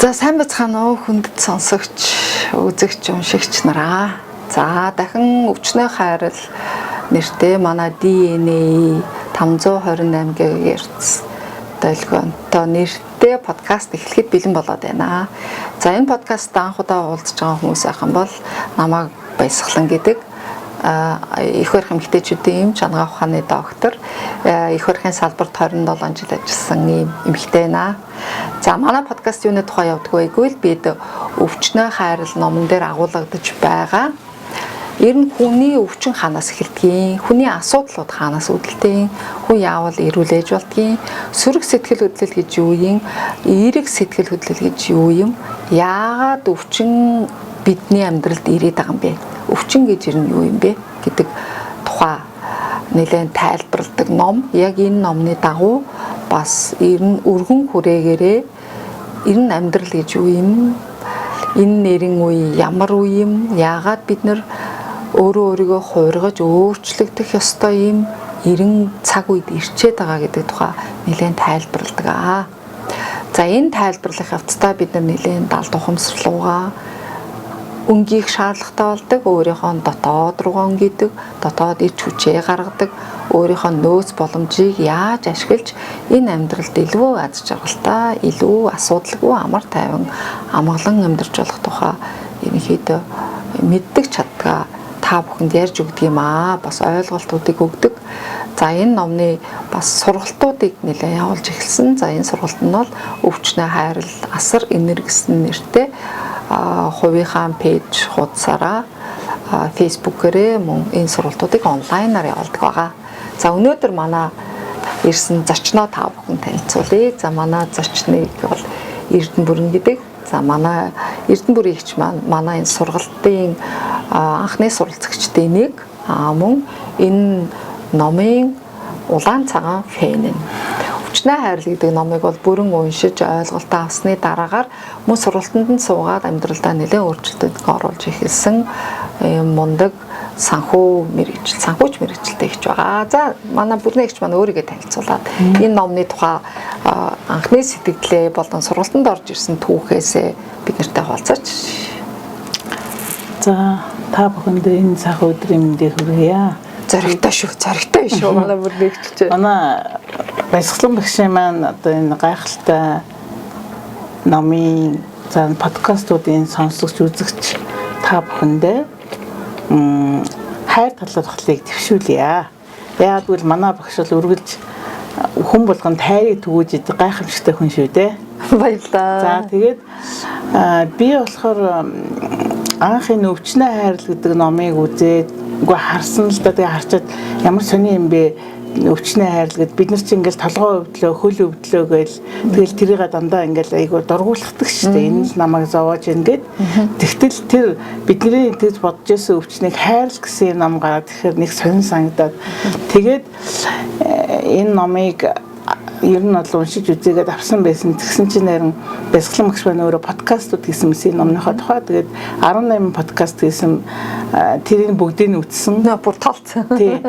За сайн байцгаана уу хүндэт сонсогч, үзэгч, уншигч нараа. За дахин өвчнөө хайрал нэртэй манай DNA 528 ГГц долгионтой нэртэй подкаст эхлэхэд бэлэн болоод байна. За энэ подкаст анх удаа уулзж байгаа хүмүүс ахын бол намайг Баясгалан гэдэг их барих эмэгтэйчүүдийн чанга ухааны доктор, их барихын салбарт 27 жил ажилласан ийм эмэгтэй байна. За манай подкаст юуны тухай явдаг вэ гэвэл бид өвчнөө хайрал номон дээр агуулгадж байгаа. Ер нь хүний өвчин ханаас эхэлдгийг, хүний асуудлууд ханаас үүдэлтэй, хүн яавал эрүүл ээж болдгийг, сөрөг сэтгэл хөдлөл гэж юу юм, эерэг сэтгэл хөдлөл гэж юу юм, яагаад өвчин бидний амьдралд ирээд байгаа юм бэ? Өвчин гэж ер нь юу юм бэ гэдэг тухай нэлээд тайлбарладаг ном. Яг энэ номны дагуу бас ер нь өргөн хүрээгээрээ ер нь амьдрал гэж юу юм? Энэ нэрийн үе ямар үе юм? Яагаад бид нэр өөрөө өөрийгөө хуургаж өөрчлөгдөх ёстой юм эрен цаг үед ирчээд байгаа гэдэг тухай нэлээд тайлбарладаг. За энэ тайлбарлах явцдаа бид нэлээд далд ухамсарлуугаа өнгийг шаардлагатай болдог, өөрийнхөө дотоод руугаа өнгийдэг, дотоод ирч хүчээ гаргадаг, өөрийнхөө нөөц боломжийг яаж ашиглаж энэ амьдралд илүү аз жаргалтай, илүү асуудалгүй амар тайван амгалан амьдарч болох тухай ерөнхийдөө мэддэг чаддгаа та бүхэнд ярьж өгдөг юм аа. Бас ойлголтуудыг өгдөг. За энэ номны бас сургалтуудыг нэлээд явуулж эхэлсэн. За энэ сургалт нь бол өвчнөө хайрал асар энерги гэсэн нэртэй хувийнхаа пэйж хуудасаараа фейсбүүкээрээ мөн энэ сургалтуудыг онлайнаар явуулдаг байгаа. За өнөөдөр манай ирсэн зочноо та бүхэн танилцуулъя. За манай зочныг бол Эрдэнэ бүрэн гэдэг. За манай Эрдэнэ бүрийн эгч манай энэ сургалтын анхны суралцагчдын нэг мөн энэ номын улаан цагаан фэн нь. Өвчнөө хайрал гэдэг номыг бол бүрэн уншиж ойлголтоо авсны дараагаар мөн сургалтанд нь суугаад амьдралдаа нэлээд өөрчлөлтөд оруулж эхэлсэн мундаг санхүүч мэргэжилтэй ихч байгаа. За манай бүрэн ихч маань өөрийгөө танилцуулаад энэ номны тухай анхны сэтгэлдээ болон сургалтанд орж ирсэн түүхээсээ бид нартай хуваалцаач. За та бүхэнд энэ цаг өдрийн мэндийг хүргье. Зоригтой шүү. Манай бүрэн ихч. Манай Баясгалан багшийн маань одоо энэ гайхалтай номын подкастуудын сонсогч үзэгч та бүхэндээ хайр талархлыг төвшүүлье. Яагаад гэвэл манай багш бол үргэлж хүн болгонд хайрыг түгүүж идэг гайхамшигтай хүн шүү дээ. Баярлалаа. За тэгээд би болохоор анх энэ өвчнөө хайрал гэдэг номыг үзээд үгүй харсан л да. Тэгээд харчаад ямар сони юм бэ? Өвчнөө хайрал гэд бид нар чинь ингээл толгой өвдлөө, хөл өвдлөө гээл тэгэл тэрийг дандаа ингээл айгу дургуулдаг шүү дээ. Энэ л намайг зовоож ингээд. Тэгтэл тэр бидний тэгж бодож байсан өвчнийг хайрал гэсэн ном гараад тэгэхээр нэг сонин санагдаад тэгээд энэ номыг ер нь бол уншиж үзээгээд авсан байсан. Тэгсэн чинь нэрэн Баясгалан багш маань өөрөө подкастууд хийсэн мэс номныхоо тухай тэгээд 18 подкаст хийсэн тэрийг бүгдийг үзсэн. Бүр толцсон. Тий.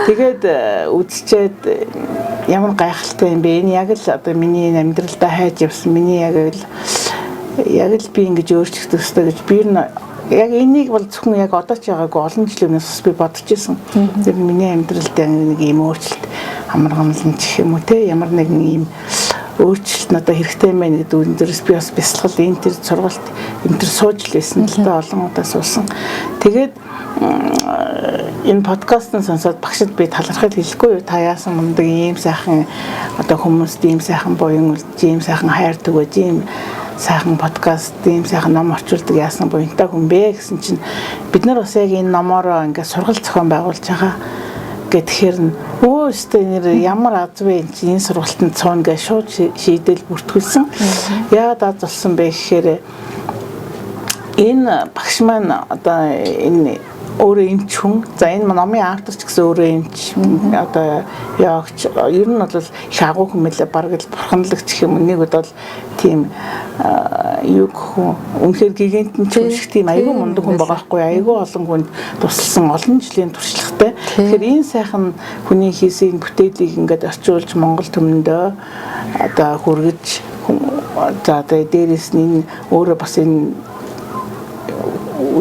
Тэгээд үзчихэд ямар гайхалтай юм бэ? Энэ яг л одоо миний амьдралдаа хайж явсан. Миний яг л би ингэж өөрчлөгдөх ёстой гэж би яг энийг бол зөвхөн яг одоо ч байгаагүй олон жилийн өмнөөс би бодож ирсэн. Тэр миний амьдралд нэг юм өөрчлөлт амар гомлон гэх юм уу те ямар нэгэн юм өөрчлөлт надад хэрэгтэй байна гэдэг үндээс би бас бясалгал энэ төр сургалт энэ төр сууж л байсан л да олон удаа суусан. Тэгээд энэ подкастын сонсоод багшд би талархал хэлэхгүй юу та яасан мундаг ийм сайхан одоо хүмүүст ийм сайхан буян үлдэж ийм сайхан хайр түгэж ийм сайхан подкаст ийм сайхан ном орчуулдаг яасан буянтай хүн бэ гэсэн чинь бид нар бас яг энэ номороо ингээд сургалт зохион байгуулж байгаа гэхээр нь өөстөө нэр ямар аз вэ энэ сургалтанд цоон гэж шууд шийдэл бүртгүүлсэн. Яагаад аз болсон бэ гэхээр энэ багш маань одоо энэ өөрөө эмч хүн. За энэ номын автор ч гэсэн өөрөө эмч одоо яагч ер нь бол их агуу хүн мэлээ бараг л бурханлагч гэх юм. Нэг бол тийм юу гэх юм үнэхээр гигантын ч шиг тийм айгүй мундаг хүн байгаа хгүй айгүй олон хүнд тусалсан олон жилийн туршлагатай. Тэгэхээр энэ сайхан хүний хийсэн бүтээлийг ингээд орчуулж Монгол төмөндөө одоо хүргэж за дээрээс нь өөрөө бас энэ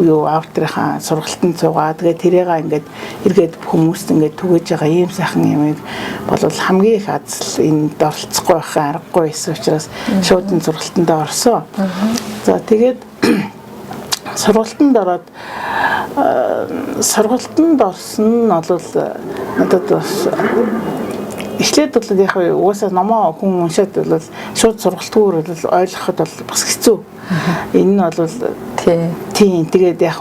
юу авторынхаа сургалтанд суугаад тэгээ тэрийг ингээд эргээд хүмүүст ингээд түгэж байгаа ийм сайхан юмыг бол хамгийн их азал энд оролцохгүй байх аргагүй байсан учраас шууд энэ сургалтанд орсон. За тэгээд сургалтанд ороод сургалтанд орсон нь бол надад бас эхлээд бол яг уусаа номоо хүн уншаад бол шууд сургалтгүйгээр бол ойлгоход бол бас хэцүү. Энэ нь бол тийм тэгээд яг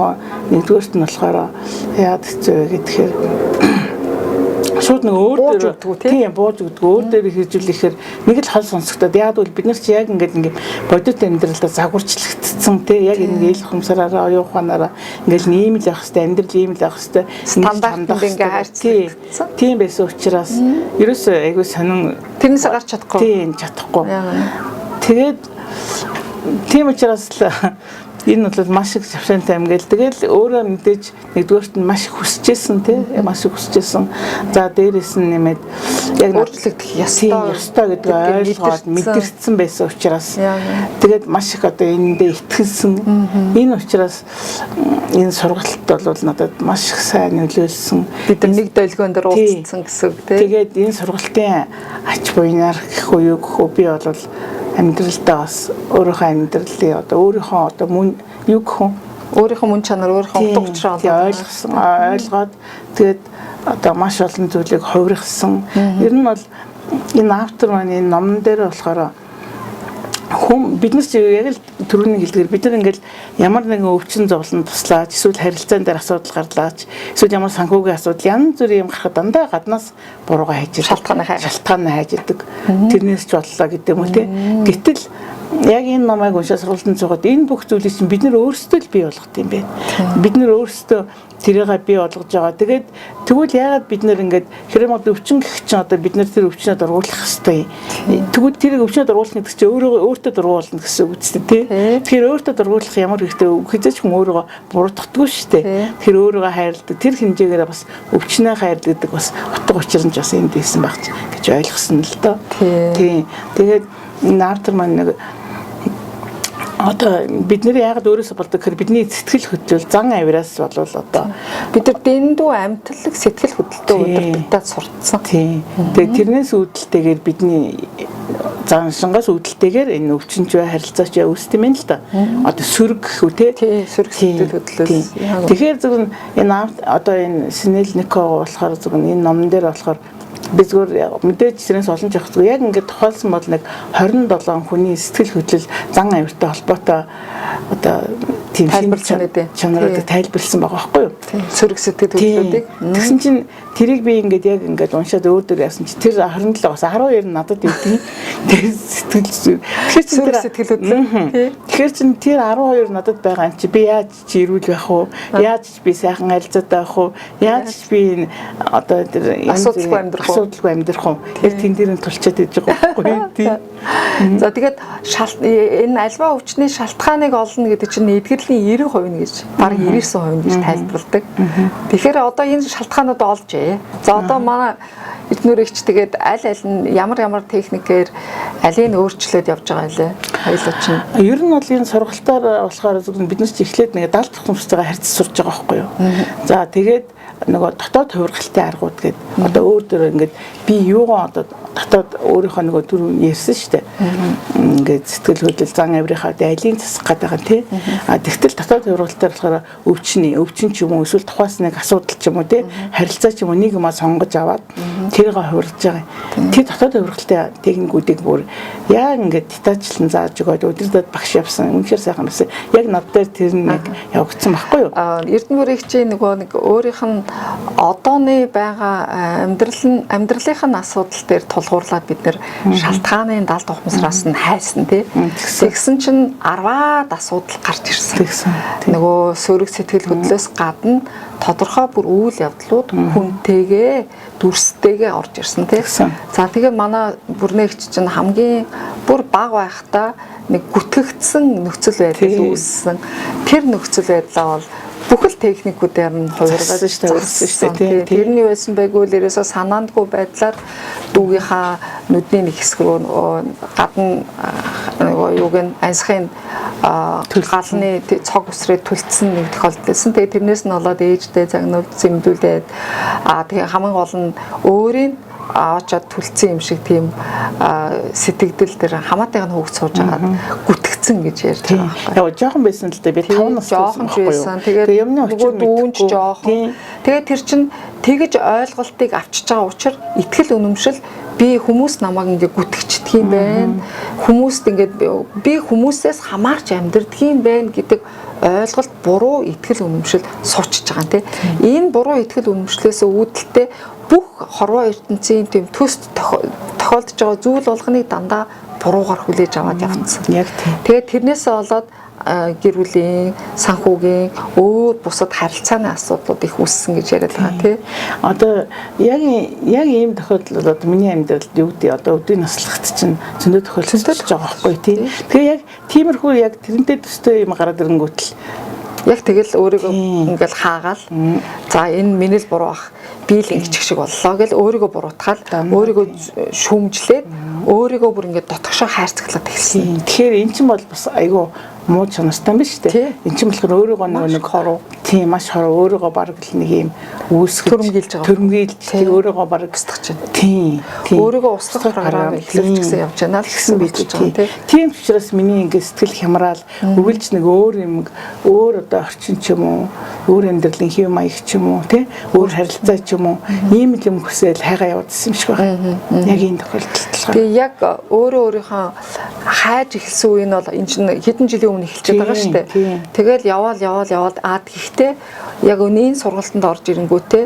нэгдүгээрт нь болохоор яад хэцүү вэ гэхээр шууд нэг өөр дээр бууж өгдөг өөр дээр хэрэгжүүлэхээр нэг л хол сонсогдоод яг бол бид нар чи яг ингээд бодит амьдралдаа загварчлагдсан тий яг ингээд ил хумсараараа оюун ухаанаараа ингээд ийм л явах хэвээр амьдрал ийм л явах хэвээр стандартанд ингээд хайрцагцсан тийм байсан учраас ерөөсөө айгүй сонин тэрнээс гарч чадахгүй тийм чадахгүй тэгээд тийм учраас л энэ бол маш их завшаантай юм гээл. Тэгэл өөрөө мэдээж нэгдүгээрт нь маш их хүсэжсэн тий маш их хүсэжсэн. За дээрээс нь нэмээд яг өөрчлөгдөх ёстой гэдэг ойлгоод мэдэрсэн байсан учраас тэгээд маш их одоо энэндээ итгэлсэн. Энэ учраас энэ сургалт бол надад маш их сайн нөлөөлсөн. Бид нэг долгион дээр уулзсан гэсэн үг тий. Тэгээд энэ сургалтын ач буйнаар гэх үү юу гэх үү би бол амьдралдаа бас өөрийнхөө амьдралын одоо өөрийнхөө одоо мөн юу гэх вэ? Өөрийнхөө мөн чанар өөрийнхөө утга учраа ойлгоод тэгээд одоо маш олон зүйлийг хувиргасан. Ер нь бол энэ автор маань энэ номон дээр болохоор бид нар яг л түрүүний хэлдгээр бид нар ингээл ямар нэгэн өвчин зовлон туслаач эсвэл харилцаан дээр асуудал гарлаач эсвэл ямар санхүүгийн асуудал янз бүрийн юм гарахад дандаа гаднаас буруугаа хайж шалтгаан хайж идэг. Тэрнээс ч боллоо гэдэг юм уу те. Гэтэл яг энэ номыг уншаад сургалтанд суугаад энэ бүх зүйлийг чинь бид нар өөрсдөө л бий болгох юм бэ. Бид нар өөрсдөө тэрийг бий болгож байгаа. Тэгээд тэгвэл яагаад бид нар ингээд хэрэг өвчин гэх чинь одоо бид нар тэр өвчнөд оруулах хэрэгтэй. Тэгвэл тэрийг өвчнөд оруулах гэдэг чинь өөртөө дургуулна гэсэн үг үстэй тий. Тэгэхээр өөртөө дургуулах ямар хэрэгтэй хэзээ ч хүн өөрийгөө буруутгахгүй шүү дээ. Тэр өөрийгөө хайрладаг. Тэр хэмжээгээр бас өвчнөө хайрладаг бас утга учир нь бас энд байсан байх гэж ойлгосон л доо. Тий. Тэгээд энэ автор маань нэг одоо бид нэр яагаад өөрөөсөө болдог гэхээр бидний сэтгэл хөдлөл зан авираас болвол одоо бид нар дэндүү амьтлаг сэтгэл хөдлөлтөө өдөртөд сурцсан. Тийм. Тэгээд тэрнээс үүдэлтэйгээр бидний заншингаас үүдэлтэйгээр энэ өвчнөж бай харилцаач үүсдэм юм л да. Одоо сөрөг гэх үү те? Тийм, сөрөг сэтгэл хөдлөл. Тэгэхээр зөвхөн энэ одоо энэ Синельников болохоор зөвхөн энэ номон дээр болохоор би зүгээр мэдээж тэрнээс олон ч явахгүй яг ингээд тохиолсон бол нэг 27 хүний сэтгэл хөдлөл зан авиртай холбоотой одоо тийм чанаруудыг тайлбарлсан байгаа байхгүй юу? Сөрөг сэтгэл хөдлөлүүдийг. Тэгсэн чинь тэрийг би ингээд яг ингээд уншаад өөр дөр яасан чи тэр 27-оос 12 надад өгдөг. Тэр сэтгэл хөдлөл. Тэгэхээр чин тэр 12 надад байгаа юм чи би яаж чи ирүүл байх уу? Яаж би сайхан харилцаатай байх уу? Яаж би одоо тэр асуудалгүй амьдрах уу? Яг тэн дээр нь тулчаад иж байгаа байхгүй юу? За тэгээд энэ альва өвчний шалтгааныг олно гэдэг чинь эдгэрлийн 90% нь гэж бараг 99% гэж тайлбарладаг. Тэгэхээр одоо энэ шалтгаанууд олжээ. За одоо манай эднэр ихч тэгээд аль нь ямар техникээр алийг өөрчлөөд явж байгаа юм лээ. Хоёулаа чинь. Ер нь бол энэ сургалтаар болохоор зөвхөн бид нар ч эхлээд нэг 70 хүмүүстэйгээ харьцаж сурж байгаа байхгүй юу. За тэгээд нөгөө дотоод хувиргалтын аргууд гэдэг одоо өөр дөр ингээд би юугаа одоо дотоод өөрийнхөө нөгөө түр ярьсан шүү дээ. Ингээд сэтгэл хөдлөл зан авирынхаа айлын засах гэдэг тий. А тэгтэл дотоод хувиргалтаар болохоор өвчин ч юм уу эсвэл тухаас нэг асуудал ч юм уу тий харилцаа ч юм уу нэг юмаа сонгож аваад тэрийг хувиргаж байгаа. Тэр дотоод хувиргалтын техникүүдийг бүр яг ингээд детальчлан зааж өгөөд өдөртөд багш явсан. Үнэхээр сайхан байсан. Яг над дээр тэр нэг явагдсан байхгүй юу? Эрдэнэ мөрөгчийн нөгөө нэг өөрийнх нь одооны байгаа амьдралынхаа асуудал дээр тулгуурлаад бид нэр шалтгааны 70 ухамсараас нь хайсан тий. Тэгсэн чинь 10-аад асуудал гарч ирсэн. Нөгөө сөрөг сэтгэл хөдлөлөөс гадна тодорхой бүр үйл явдлууд хүнтэйгээ дүрстэйгээ орж ирсэн тий. За тэгээ манай бүрнэгч чинь хамгийн бүр бага байхдаа нэг гүтгэгдсэн нөхцөл байдал үүссэн. Тэр нөхцөл байдлаа бол бүхэл техникүүдээр нь хувиргаад шүү дээ. Тэрний байсан байггүй л ерөөсөө санаандгүй байдлаар дүүгийнхаа нүдний нэг хэсэг рүү гадна нөгөө юуг нь ансхийн галны цог үсрээ түлцсэн нэг тохиолдолсэн. Тэгээ тэрнээс нь болоод ээжтэй загнуул зэмдүүлээд тэгээ хамгийн гол нь өөрийн очоод түлцсэн юм шиг тийм сэтгэгдэл дээр хамаатайг нь хөөгч сууж байгаа гүтгцэн гэж ярьж байгаа байхгүй. Яг жоохон байсан л да би 5 нас жоохон байсан. Тэгээд юмны нөгөө дүүнч жоохон. Тэгээд тэр чин тэгж ойлголтыг авчиж байгаа учраас итгэл үнэмшил би хүмүүс намайг ингээ гүтгэждэг юм байна. Хүмүүст ингээ би хүмүүсээс хамаарч амьдрдаг юм байна гэдэг ойлголт буруу итгэл үнэмшил суучж байгаа юм тий. Энэ буруу итгэл үнэмшлээс үүдэлтэй бүх хорвоо ертөнцийн тийм төст тохиолдож байгаа зүйл болгоныг дандаа буруугаар хүлээж аваад явцсан. Яг тийм. Тэгээд тэрнээсээ болоод гэр бүлийн, санхүүгийн өөр бусад харилцааны асуудлууд их үүссэн гэж яриад байгаа тий. Одоо яг ийм тохиолдол бол одоо миний амьдралд юу гэдэг одоо өдний наслахт чинь зөндөө тохиолдож байгаа байхгүй тий. Тэгээ яг тиймэрхүү яг тэрнтэй төстэй юм гараад ирэнгүүт л яг тэгэл өөрийгөө ингээл хаагаал за энэ миний л буруу ах би л ингэчих шиг боллоо гэл өөрийгөө буруутгаал өөрийгөө шүүмжлээд өөрийгөө бүр ингээд дотгошоо хайрцаглаад эхэлсэн. Тэгэхээр эн чинь бол бас айгүй муу чанартай юм биш үү? Эн чинь болохоор өөрийгөө нэг хоруу тийм маш хоруу өөрийгөө бараг л нэг юм үүсгэж төрмгийлж өөрийгөө бараг өсгөж байна. Тийм. Өөрийгөө устгах програм эхлүүлж гисэн явж байна л гэсэн би гэж байгаа тийм учраас миний ингээд сэтгэл хямраал өгүүлж нэг өөр юм өөр одоо орчин ч юм уу өөр амьдралын хэв маяг ч юм уу тий өөр харилцаа ч юм уу ийм юм хүсэл хайгаа явуулсан юм шиг байна. Яг энэ тохиолдолд. Тэгээ яг өөрөө өөрийнхөө хайж эхэлсэн үе нь бол энэ чинь хэдэн жилийн өмнө эхэлчихэж байгаа шүү дээ. Тэгэл яваал гэхдээ яг энэ сургалтанд орж ирэнгүүтээ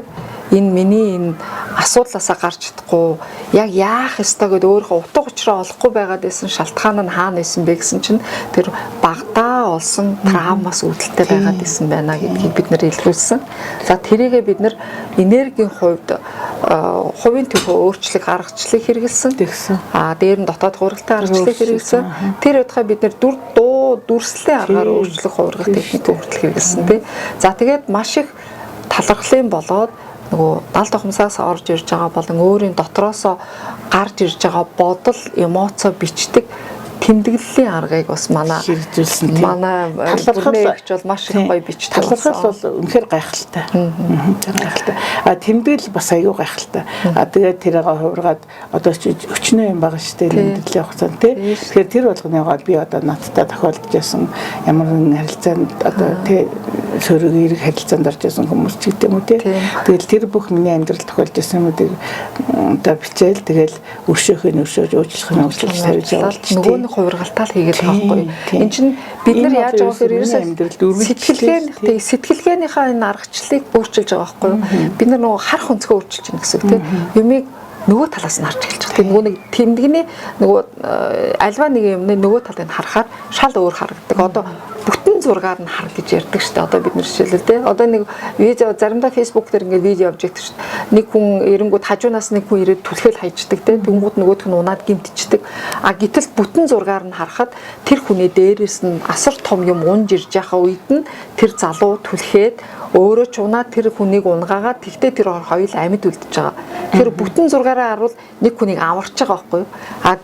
энэ миний энэ асуудлаасаа гарч чадахгүй яг яах ёстой гэдээ өөрийнхөө утга учираа олохгүй байгаад байсан шалтгаан нь хаана байсан бэ гэсэн чинь тэр багтаа олсон травмаас үүдэлтэй байгаад байсан байна гэдгийг бид нэр илрүүлсэн. За тэрийгээ бид нэр энергийн хувьд хувийн төвөө өөрчлөлт гаргачлыг хэрэгэлсэн. Дээр нь дотоод хуралтай гаргачлыг хэрэгэлсэн. Тэр удаа бид нэр дүрслэлийн аргаар өөрчлөх хувиргал техник хүртэл хэрэгэлсэн тий. За тэгээд маш их талархлын болоод нөгөө далд ухамсаас орж ирж байгаа болон өөрийн дотроосоо гарч ирж байгаа бодол, эмоцо бичдэг тэмдэглэлийн аргыг бас манай хэрэгжүүлсэн тийм. Манай талархалч бол маш их гоё бичдэг. Талархал бол үнэхээр гайхалтай. Гайхалтай. Тэмдэглэл бас аюу гайхалтай. Тэгээд тэрийг хувиргаад одоо ч өчнөө юм байгаа шүү дээ мэдээллийн хугацаанд тий. Тэгэхээр тэр болгоныгоо би одоо надтай тохиолдож байсан ямар нэгэн харилцаанд одоо тий сөрөг эрг харилцаанд орж байсан хүмүүс ч гэдэг юм уу тий. Тэгэл тэр бүх миний амьдрал тохиолж байсан юмуудыг одоо бичээл тэгэл өршөөхөж өөрчлөх тавьж явуулж хувиргалтаа л хийгээд байгаа байхгүй. Энд чинь бид нар яаж байгаа вэ ерөөсөө сэтгэлгээнийхээ энэ аргачлалыг өөрчилж байгаа байхгүй. Бид нар нөгөө харах өнцгөө өөрчилж байна гэсэн үг тийм. Юмыг нөгөө талаас нь харж эхэлж байгаа. Тийм нөгөө нэг тэмдэгний нөгөө альва нэг юмны нөгөө талыг нь харахаар шал өөр харагддаг. Одоо бүтэн зургаар нь хар гэж ярьдаг шүү дээ. Одоо бид нар жишээлбэл тий. Одоо нэг видео заримдаа Facebook дээр ингээд видео явж байдаг шүү дээ. Нэг хүн эренгүүд хажуунаас нэг хүн ирээд түлхэл хайждаг тий. Тэнгүүд нөгөөх нь унаад гимтчихдэг. Гэтэл бүтэн зургаар нь харахад тэр хүний дээрээс нь асар том юм унж ирж байгаа үед нь тэр залуу түлхээд өөрөө ч унаад тэр хүнийг унгаагаад тэгтээ тэр хоёул амьд үлдэж байгаа. Тэр бүтэн зургаараа харуул нэг хүнийг амарч байгаа байхгүй юу?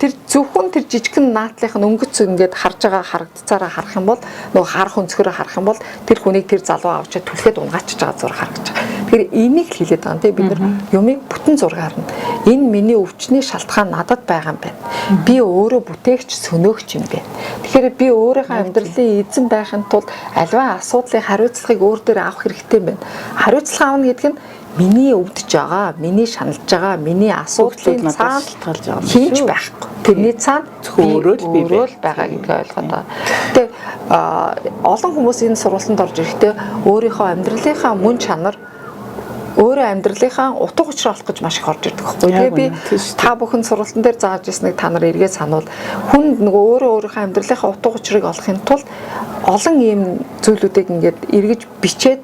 Тэр зөвхөн тэр жижигхэн наатлынх нь өнгөц ингээд харж байгаа харагдцаараа харах юм бол нөгөө харах өнцгөрөө харах юм бол тэр хүнийг тэр залуу авчиад түлхээд унгаачиж байгаа зураг харагдаж байгаа. Тэгэхээр энийг л хэлээд байгаа юм тий бид нар юмыг бүтэн зургаар нь энэ миний өвчний шалтгаан надад байгаа юм байна. Би өөрөө бүтээгч сөнөөгч юм байна. Тэгэхээр би өөрийнхөө амьдралын эзэн байхын тулд альва асуудлын хариуцлагыг өөр дээр авах хэрэгтэй юм байна. Хариуцлага авна гэдэг нь миний өвдөж байгаа, миний шаналж байгаа, миний асуудлын цаана хийж байхгүй. Тэрний цаана өөрөө л би байгаа гэдгийг ойлгоод байгаа. Гэтэ олон хүмүүс энэ сургалтанд орж ирэхдээ өөрийнхөө амьдралынхаа мөн чанар өөрөө амьдралынхаа утга учир олох гэж маш их орж ирдэг байхгүй. Тэгээ би та бүхэн сургалтын дээр зааж ирснийг та нар эргээд сануул. Хүн нөгөө өөрийнхөө амьдралынхаа утга учирыг олохын тулд олон ийм зүйлүүдийг ингээд эргэж бичээд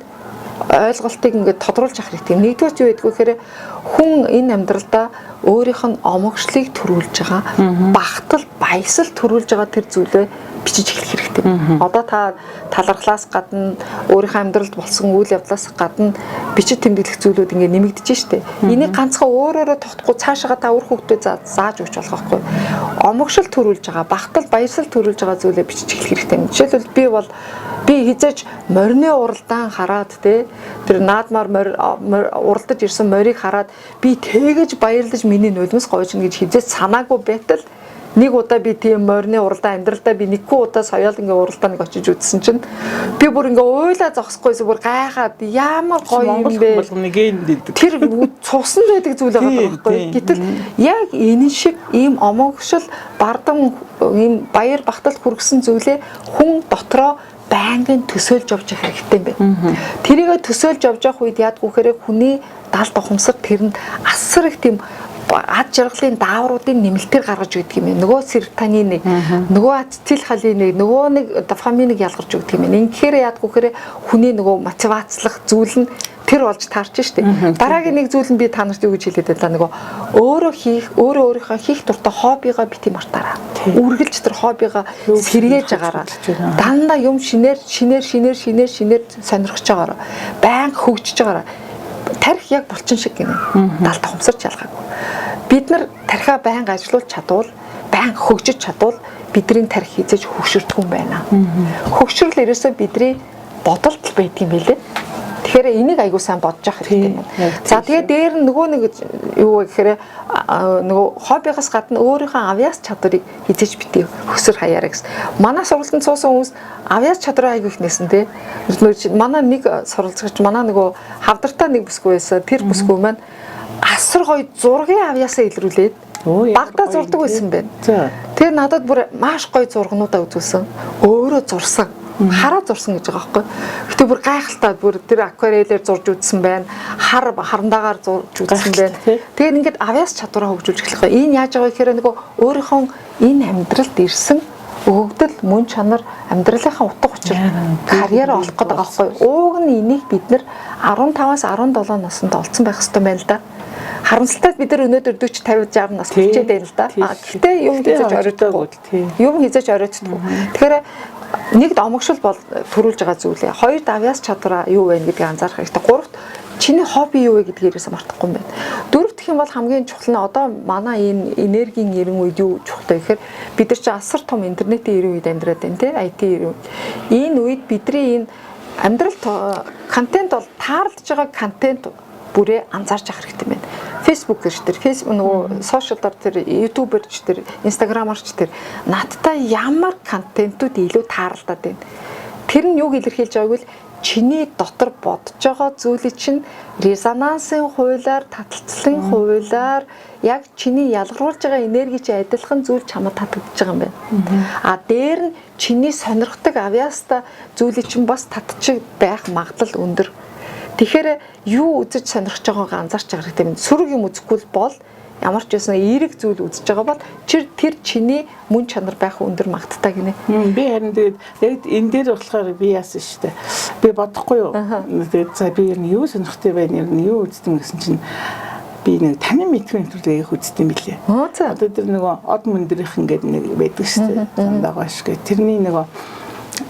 ойлголтыг ингээд тодруулж авах хэрэгтэй. Нэгдүгээр юу гэдгүү гэхээр хүн энэ амьдралдаа өөрийнх нь омогшлыг төрүүлж байгаа, багтал, баясал төрүүлж байгаа тэр зүйлээ бичиж эхлэх хэрэгтэй. Одоо та талархлаас гадна өөрийнхөө амьдралд болсон үйл явдлаас гадна бичиж тэмдэглэх зүйлүүд ингээ нэмэгдэж штэ. Энийг ганцхан өөрөөрөө тогтохгүй цаашаа та үр хөвгтөө зааж өгч болох байхгүй. Омогшил төрүүлж байгаа, багтал баясгал төрүүлж байгаа зүйлээ бичиж эхлэх хэрэгтэй. Жишээлбэл би хизээж морины уралдаан хараад тэр наадмаар уралдаж ирсэн морийг хараад би тэгэж баярлаж миний нулимс гоожно гэж хизээж санаагүй байтал нэг удаа би тийм морины уралдаан амьдралдаа би нэггүй удаа соёол ингээ уралдааныг очиж үзсэн чинь би бүр ингээ уйлаа зогсохгүйс бүр гайхаад ямар гоё юм бэ. Тэр цусан байдаг зүйл байгаа байхгүй. Гэтэл яг энэ шиг ийм омогшил бардан ийм баяр багтал хүргэсэн зүйлээ хүн дотроо байнгын төсөөлж явж явах хэрэгтэй юм байна. Тэрийгэ төсөөлж явж явах үед яадгүй хэрэг хүний далд ухамсар тэрэнд асар их тийм ад жаргалын даавруудын нэмэлтээр гаргаж өгдөг юм. Нөгөө серотонин нэг, нөгөө ацетил холин нэг, нөгөө нэг дофаминыг ялгарч өгдөг юм. Ингэхээр яадгүй хэрэг хүний нөгөө мотивацлах зүйл нь тэр болж таарч штэ. Дараагийн нэг зүйл нь би та нарт юу гэж хэлээд байлаа нөгөө өөрийнхөө хийх дуртай хоббигоо бити мартаараа. Үргэлж тэр хоббигоо сэргээж агаараа. Дандаа юм шинээр сонирхож байгаараа. Баян хөгжиж байгаараа. Тарих яг булчин шиг гинэ. Далд ухамсарч ялгаагүй. Бид нар тарихаа байнга ажилуулж чадвал, байнга хөгжиж чадвал бидний тарих хизээж хөгшөрдөг юм байна. Хөгшрөл ерөөсөө бидний бодолд л байдаг юм билээ. Тэгэхээр энийг айгуу сайн бодож явах хэрэгтэй юм. За тэгээд дээр нь нөгөө нэг юу вэ гэхээр нөгөө хоббигоос гадна өөрийнхөө авьяас чадварыг хизээж битгий хөсөр хаяараа гэсэн. Манай сургалтанд суусан хүмүүс авьяас чадвараа айгуу их нээсэн тий. Манай нэг суралцагч манай нөгөө хавдартай нэг бүсгүй байсан. Тэр бүсгүй маань асар гоё зургийн авьяасаа илрүүлээд багтаа зурдаг байсан байна. Тэр надад бүр маш гоё зургнуудаа үзүүлсэн. Өөрөө зурсан. Хараа зурсан гэж байгаа байхгүй. Гэтэ бүр гайхалтай бүр тэр акварелээр зурж үзсэн байна. Харандаагаар зурж үзсэн байна. Тэгээд ингээд авьяас чадвараа хөгжүүлж эхлэх байна. Энэ яаж байгаа гэхээр нөгөө өөрийнхөө энэ амьдралд ирсэн өгөгдөл мөн чанар амьдралынхаа утга учир карьер олох гэдэг байгаа байхгүй. Ууг нь энийг бид нэр 15-аас 17 наснд олцсон байх хэрэгтэй байна л да. Харамсалтай бид нар өнөөдөр 40 50 60 нас хүрчээд байна л да. Гэхдээ юм хийж оройтгүй. Юм хийж оройтгүй. Тэгэхээр нэгд омогшил бол төрүүлж байгаа зүйлээ. Хоёрд авьяас чадвараа юу вэ гэдгийг анзаарах хэрэгтэй. Гуравт чиний хобби юу вэ гэдгээрээс мартахгүй юм байна. Дөрөвт гэх юм бол хамгийн чухал нь одоо манай энэ энергийн эрен үед юу чухалтай гэхээр бид нар чинь асар том интернетийн эрен үед амьдраад байна тий IT эрен. Энэ үед бидний энэ амьдрал контент бол таарлаж байгаа контент бүрээ анзаарч авах хэрэгтэй байна. Facebook гэж тэр Facebook нөгөө сошиалдар тэр YouTube-ээр ч тэр Instagram-аар ч тэр надтай ямар контентууд илүү тааралдаад байна. Тэр нь юуг илэрхийлж байгааг бол чиний дотор бодож байгаа зүйлийг чинь резонансын хуулиар, таталцлын хуулиар яг чиний ялгаруулж байгаа энерги чи адилхан зүйл чамд татагдж байгаа юм байна. А дээр нь чиний сонирхдаг авьяаста зүйлийг чинь бас татчих байх магадлал өндөр. Тэгэхээр юу үзэж сонирхож байгаагаа анзаарч байгаа хэрэгтэй юм. Сүрэг юм үзэхгүй бол ямар ч байсан эерэг зүйл үзэж байгаа бол тэр чиний мөн чанар байх өндөр магттай гинэ. Би харин тэгээд яг энэ дээр болохоор би яасан шүү дээ. Би бодохгүй юу. Тэгээд за би юу сонирхтой байна юу үздэг гэсэн чинь би нэг 50 метрийн нэвтрүүлгийг үздэг юм билээ. Одоо тэр нөгөө од мөндрийнх ингээд нэг байдаг шүү дээ. Дандаа шиг. Тэрний нөгөө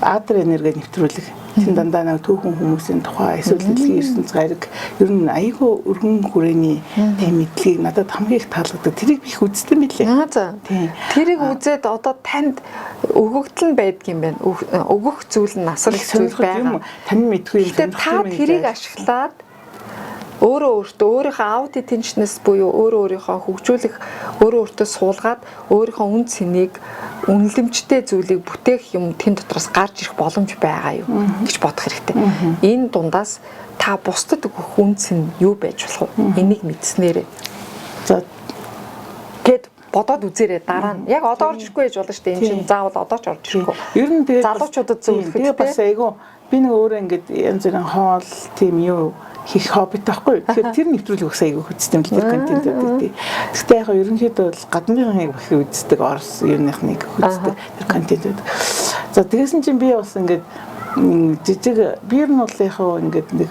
адр энерги нэвтрүүлэг. Тин дандаа нэг түүхэн хүмүүсийн тухай эсвэл дэлхийн ертөнц гариг ер нь аягүй өргөн хүрээний тийм мэдлэгийг надад хамгийн их таалагддаг. Тэрийг би их үздэг юм билээ. За. Тэрийг үзээд одоо танд өгөгдөл нь байдаг юм байна. Өгөх зүйл нь асар их зүйл байгаа. Тань мэдгүй юм. Та тэрийг ашиглаад өөрийнхөө аут attention-с буюу өөрийнхөө хөгжүүлэх өөртөө суулгаад өөрийнхөө үн цэнийг үнэлэмжтэй зүйлийг бүтээх юм тэн дотроос гарч ирэх боломж байгаа юу гэж бодох хэрэгтэй. Энэ дундаас та бусдад өгөх үн цэн юу байж болох вэ? Энийг мэдснээрээ. За гэд бодоод үзээрэй дараа нь. Яг одоо орж ирэхгүй байж болно шүү дээ. Энэ чинь заавал одоо ч орж ирэхгүй. Ер нь тэгээд залуучуудад зөвлөхөд бас айгүй би нэг өөрөө ингээд янз бүрийн хоол тийм юу хийх хоббит байхгүй. Тэгэхээр тэр нэвтрүүлэг бас айгүй үздэг юм л тэр контентууд тий. Гэхдээ яг ерөнхийдөө бол гадныхын их үздэг Орос юуныхныг үздэг тэр контентууд. За тэгсэн чинь би бас ингээд жижиг биер нь бол яг ингээд нэг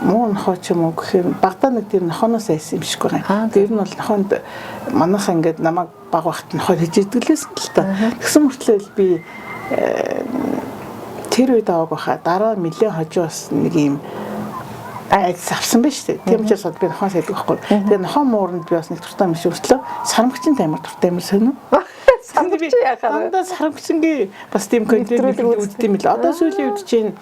муу нохоо ч юм уу гэх юм багтаа нэг тэр нохооноос айсан юм шиг байна. Тэр нь бол нохоонд манайхаа ингээд намайг баг багт нохоо хийж идэлээс л та. Тэгсэн мөртлөө би тэр үед аваг баха дараа нэлээд хожуу бас нэг юм айц авсан байна шүү дээ. Тийм учраас би нохоо сайдаг байхгүй. Тэгээ нохоо мууранд би бас нэг туртаа миш өрслөө. Сарамгчин таймар туртаа юм сонио. Сарамгчин яхаа. Андаа сарамгчингийн бас тийм контент үздэг юм л. Одоо сүүлийн үед чинь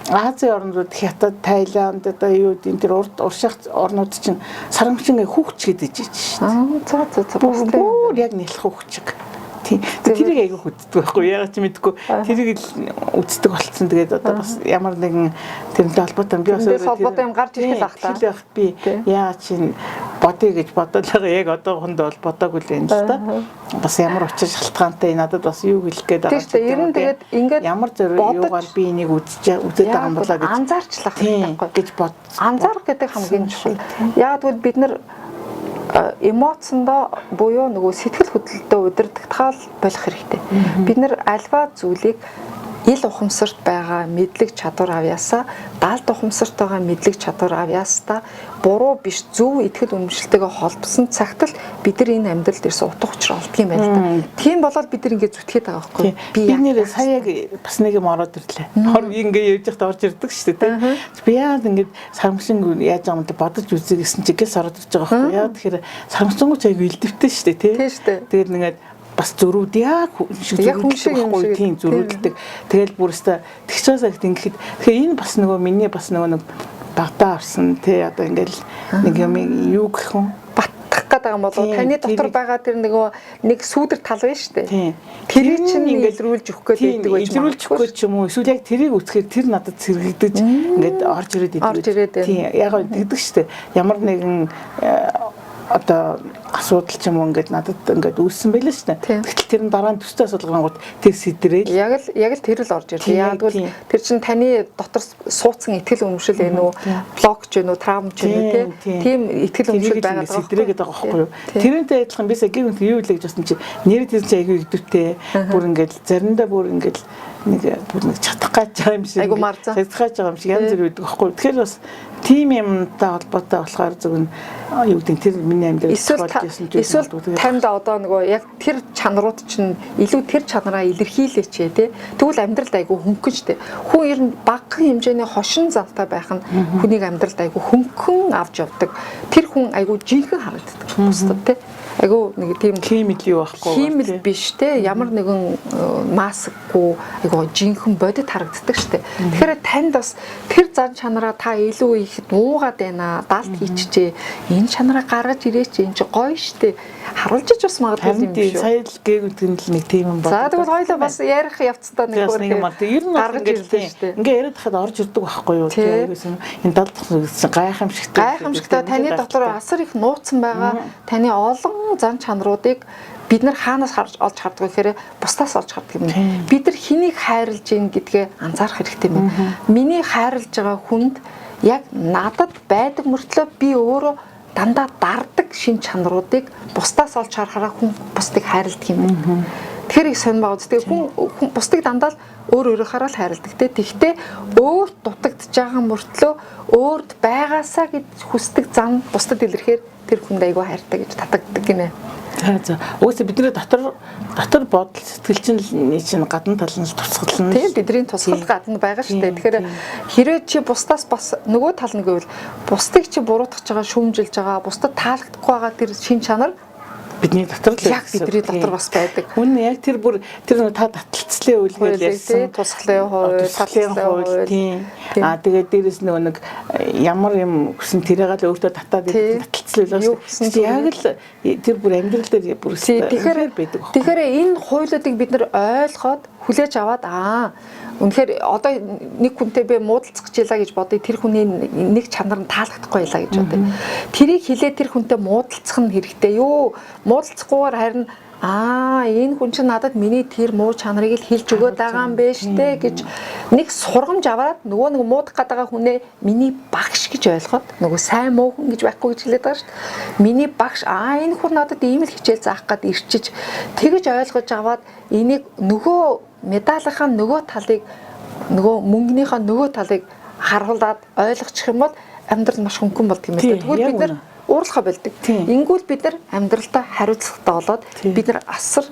Азийн орнууд Хятад, Таиланд одоо юу гэдэг тэр урших орнууд чинь сарамгчин хүүхч гэдэг жиж шүү дээ. Бүр яг нэлэх хүүхчиг. Тийм. Тэрийг айгүй хүддэг байхгүй яагаад ч мэдгүй. Тэрийг л үздэг болцсон. Тэгээд одоо бас ямар нэгэн тэрнтэй холбоотой би бас өөрөө холбоотой юм гарч ирэх л ах та. Би яагаад чинь бодъё гэж бодоолаа яг одоохонд бол бодоогүй л юм л да. Бас ямар учир шалтгаантай надад бас юу хэлэх гээд байгаа. Тийм. Ер нь тэгээд ингээд ямар зориг юугаар би энийг үзээд байгаа юм болоо гэж анзаарчлах байхгүй гэж бод. Анзаарах гэдэг хамгийн чухал. Яагаад гэвэл бид нар эмоцондоо буюу нөгөө сэтгэл хөдлөлтөд удирдахтаал болох хэрэгтэй. Бид нар альва зүйлийг ил ухамсарт байгаа мэдлэг чадвар авьяасаа, даалд ухамсарт байгаа мэдлэг чадвар авьяасаа буруу биш зөв итгэл үнэмшилтэйгээ холбосон цагт л бид нар энэ амьдралд ирсэн утга учир олдго юм байна л да. Тийм болоод бид нар ингэж зүтгээд байгаа байхгүй. Би нэр сая яг бас нэг юм ороод ирлээ. Хор ингэ явж явахд орж ирдэг шүү дээ. Би яагаад ингэ сарамгчин яаж байгаа юм бодож үзье гэсэн чи гээс ороод ирж байгаа байхгүй. Яагаад тэгэхээр сарамгчингууч айгүй илдэвтэй шүү дээ. Тийм шүү дээ. Тэгээд ингээд бас зөрүүд яг хүн шиг байхгүй тийм зөрүүддэг. Тэгэл бүрстэ тэгчээсээ ингэхэд тэгэхээр энэ бас нөгөө миний бас нөгөө нэг багтаа авсан тий одоо ингээл нэг юм юу гэх юм баттах гэдэг юм болоо таны дотор байгаа тэр нөгөө нэг сүүдэр тал байна шүү дээ. Тэрийг чинь ингээл илрүүлж өгөх гэдэг байж илрүүлж өгөх ч юм уу эсвэл яг тэрийг үсгээр тэр надад сэргэгдэж ингээд орж ирээд тийм яг тэгдэг шүү дээ. Ямар нэгэн одоо асуудал ч юм уу ингээд надад ингээд үүссэн байлаа шүү дээ. Тэгтэл тэр нь дараа нь төстэй асуудалгангууд тэр сэдрээл яг л тэр л орж ирлээ. Яг бол тэр чинь таны дотор суудсан итгэл үнэмшил ээ нүү блок ч вэ нүү травм ч вэ тийм итгэл үнэмшил байгаа даа. Сэдрэгээд байгаа байхгүй юу? Тэрнтэй адилхан бисаа гэр бүл юу илгэж болсон чи нэр тэр чинь айгүй идэвхтэй бүр ингээд заримдаа бүр ингээд нэг чадах гэж байгаа юм шиг айгүй марцаа чадах гэж байгаа юм шиг янз бүр үүдэг байхгүй. Тэгэхээр бас тим юмтай холбоотой болохоор зөвхөн юу гэдэг тэр миний амьдрал эсвэл танд одоо нөгөө яг тэр чанарууд чинь илүү тэр чанараа илэрхийлээч тий. Тэгвэл амьдралд айгүй хөнгөн штэ. Хүн ер нь багахан хэмжээний хошин зантай байх нь хүнийг амьдралд айгүй хөнгөн авч явдаг. Тэр хүн айгүй жинхэнэ харагддаг бусдад тий. Айгүй нэг тийм химэл юу байхгүй химэл биш те ямар нэгэн маскгүй айгүй жинхэнэ бодит харагддаг штэ. Тэгэхээр танд бас тэр зан чанараа та илүү их нуугаад байна. Даалт хийчихжээ. Энэ чанараа гаргаж ирээч. Энэ ч гоё штэ. Харуулж ич бас магадгүй юм биш үү? Сая л гээгүүтгэн л нэг тийм юм байна. За тэгвэл хоёлоо бас ярих явцдаа нэг өөр юм байна. Ер нь гаргаж ирлээ штэ. Ингээ яриад хахад орж ирдэг байхгүй юу? Энэ далдах гайхамшигтай. Гайхамшигтай таны дотор асар их нууцсан байгаа. Таны олон зан чанаруудыг бид нар хаанаас олж харддаг гэхээр бусдаас олж хардаг юм. Бид нар хэнийг хайрлаж ийн гэдгээ анзаарах хэрэгтэй юм. Миний хайрлаж байгаа хүнд яг надад байдаг мөртлөө би өөрөө дандаа дардаг шин чанаруудыг бусдаас олж харахаараа хүн бусдыг хайрладаг юм. Тэгэхээр их сонь байгаа. Тэгээ хүн бусдыг дандаа л өөр өөрөөхөө л хайрладаг те. Тэгтээ өөрт дутагдж байгаа мөртлөө өөрт байгаасаа гэж хүсдэг зам бусдад илэрхээр тэр хүнд айгүй хайртай гэж татагддаг гинэ. За уусаа бидний дотор бодол сэтгэл чинь гадна тал нь тусгална. Тийм бидний тусгал гадна байгаа шүү дээ. Тэгэхээр хэрвээ чи бусдаас бас нөгөө тал нь гэвэл бусдыг чи буруутгаж байгаа, шүүмжилж байгаа, бусдад таалагдахгүй байгаа тэр шин чанар бидний дотор л яг бидний дотор бас байдаг. Үнэн яг тэр бүр тэр та таталцлын үйл ярьсан тусгалын хууль, тийм. Тэгээд дээрэс нөгөө нэг ямар юм гэсэн тэрийг л өөртөө татаад таталцлын үйл ярьсан. Яг л тэр бүр амьдрал дээр бүр тэгэхээр байдаг. Тэгэхээр энэ хуулиудыг бид нар ойлгоод хүлээж аваад үнэхээр одоо нэг хүнтэй би муудалцах жилаа гэж бодъё. Тэр хүний нэг чанар нь таалагдахгүй байлаа гэж бодъё. Тэрийг хилээ тэр хүнтэй муудалцах нь хэрэгтэй юу? Муудалцахгүйгээр харин энэ хүн чинь надад миний тэр муу чанарыг л хэлж өгөөд байгаа юм бэ штэ гэж нэг сургамж аваад нөгөө нэг муудах гэдэг хүнээ миний багш гэж ойлгоод нөгөө сайн муу хүн гэж байхгүй гэж хэлээд байгаа штэ. Миний багш энэ хүн надад ийм л хичээл заах гээд ирчиж тэгэж ойлгож аваад энийг нөгөө медалийнхаа нөгөө талыг нөгөө мөнгөнийхөө нөгөө талыг харуулад ойлгочих юм бол амьдрал маш хөнгөн болдго юм байна. Тэгвэл бид нар уурлахаа болдог. Ингүүл бид нар амьдралдаа хариуцлагатай болоод бид нар асар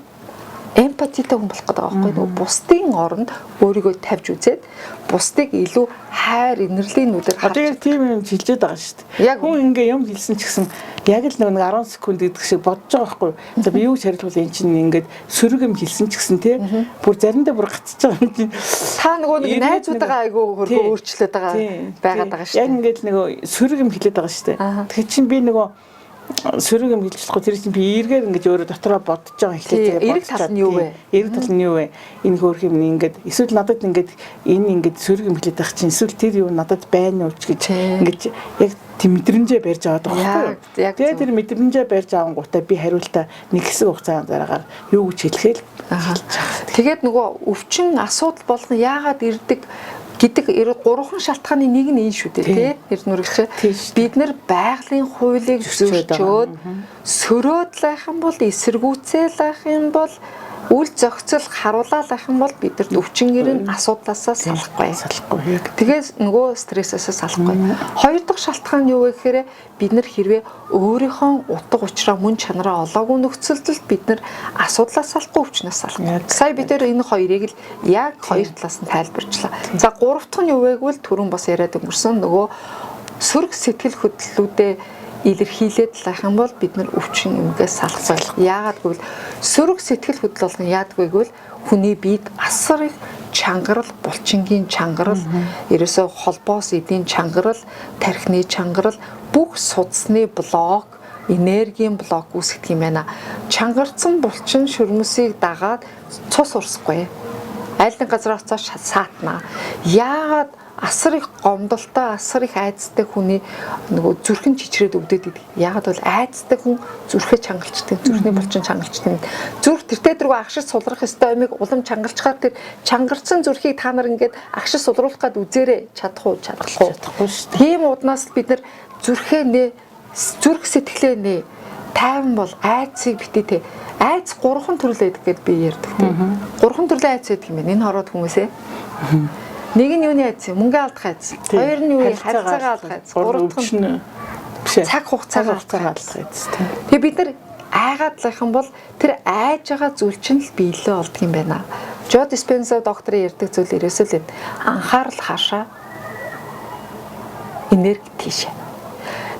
эмпатитай хүн болох гэдэг байгаа байхгүй нөгөө бусдын оронд өөрийгөө тавьж үзээд бусдыг илүү хайр инэрлийн нүдээр одоо яг тийм юм хэлжээд байгаа шүү дээ. Яг хүн ингээ юм хэлсэн ч гэсэн яг л нэг 10 секунд гэдэг шиг бодож байгаа байхгүй. За би юу ч хариулвал эн чинь ингээд сөрөг юм хэлсэн ч гэсэн тий бүр заримдаа бүр гацж байгаа юм чинь та нөгөө нэг найзуудаа айгүй хөргөө өөрчлөөд байгаа байгаа шүү дээ. Яг ингээд нөгөө сөрөг юм хэлээд байгаа шүү дээ. Тэгэхээр чинь би нөгөө сөрөг юм хэлж чадахгүй тэр чинь би эргээр ингэж өөрөө дотроо бодож байгаа ихлээр эрэг тал нь юу вэ? Эрэг тал нь юу вэ? Энэ хөөх юм ингээд эсвэл надад ингээд энэ ингээд сөрөг юм хэлээд байх чинь эсвэл тэр юу надад байна уу ч гэж ингэж яг тийм мэдрэмжээ барьж аваад байгаа байхгүй юу? Тэгээ тэр мэдрэмжээ барьж авангуудаа би хариултаа нэг хэсэг хугацааны дараагаар юу гэж хэлэхээр тэгээд нөгөө өвчин асуудал болгон яагаад ирдэг гэдэг 3хан шалтгааны нэг нь энэ шүү дээ тий эрдэнэрч бид нар байгалийн хуулийг зөрчөөд сөрөөд лайх юм бол эсэргүүцэл лайх юм бол үл зохицол харуулаад лайх юм бол бидэрт өвчин ирнэ асуудлаасаа салахгүй. Тэгээд нөгөө стрессээс салахгүй. Хоёр дахь шалтгаан юу вэ гэхээр бид нар хэрвээ өөрийнхөө утга учраа мөн чанараа олоогүй нөхцөлд бид нар асуудлаас салахгүй өвчнөөс салахгүй. Сая бид энэ хоёрыг л яг хоёр талаас нь тайлбарчлаа. За гурав дахь нь юу вэ гэвэл түрүүн бас яриад өнгөрсөн нөгөө сөрөг сэтгэл хөдлөлүүдээ илэрхийлээд лах юм бол бид нар өвчин юмгээс салахгүй. Яагаад гэвэл сөрөг сэтгэл хөдлөл болгон яадгүй гэвэл хүний биед асар их чангарал, булчингийн чангарал, ерөөсөө холбоос эдийн чангарал, тархины чангарал, бүх судасны блок, энергийн блок үүсгдэг юм байна. Чангарцсан булчин шөрмөсийг дагаад цус урсахгүй. Аль нэг газар очиж саатна. Яагаад асар их гомдолтой, асар их айцтай хүний нөгөө зүрхэн чичрээд өвдөд идэг. Яагаад бол айцтай хүн зүрхээ чангалчдаг, зүрхний булчин чангалчдаг. Зүрх тэртээ дэргүй агшиж сулрах ёстой юмыг улам чангалчгаар тэр чангарсан зүрхийг та нар ингээд агшиж сулруулах гээд үзээрэй чадах уу, чадахгүй шүү дээ. Тийм уднаас бид нар зүрхээ нэ зүрх сэтгэлээ нэ тайван бол айцыг битээ. Айц 3 төрөл байдаг гэд би ярьдаг тийм. 3 төрлийн айц байдаг юм байна. Энэ хороод хүмүүсээ. Нэг нь юуны айц, мөнгө алдах айц. Хоёр нь юу вэ? Харилцаагаа алдах айц. Гурав дахь нь цаг хугацаагаа алдах айц. Тэгээ бид нар айгаад лах юм бол тэр айж байгаа зүйл чинь л биелээ болдго юм байна. Жо Диспенса докторын ярьдаг зүйл ерөөсөө л анхаарал хаашаа, энерги тийшээ.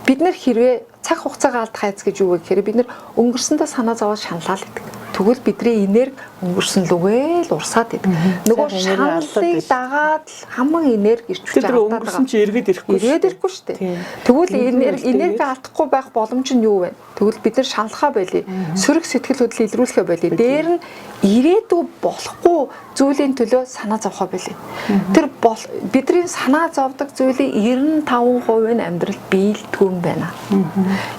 Бид нар хэрвээ цаг хугацаагаа алдах айц гэж юу вэ гэхээр бид нар өнгөрсөндөө санаа зовоод шаналал гэдэг. Тэгвэл бидний энерги өнгөрсөн лүгээ л урсаад идэг. Нөгөө шаналлыг дагаад хамаг энерги ирчвч аваад байгаа. Өнгөрсөн чи эргээд ирэхгүй шүү дээ. Тэгвэл энерги алдахгүй байх боломж нь юу вэ? Тэгвэл бид нар шаналхаа байлээ. Сөрөг сэтгэл хөдлөл илрүүлэхэ байлээ. Дээр нь ирээдүй болохгүй зүйлийн төлөө санаа зовхоо байлээ. Тэр бидний санаа зовдөг зүйлийн 95% нь амьдралд биелдэггүй юм байна.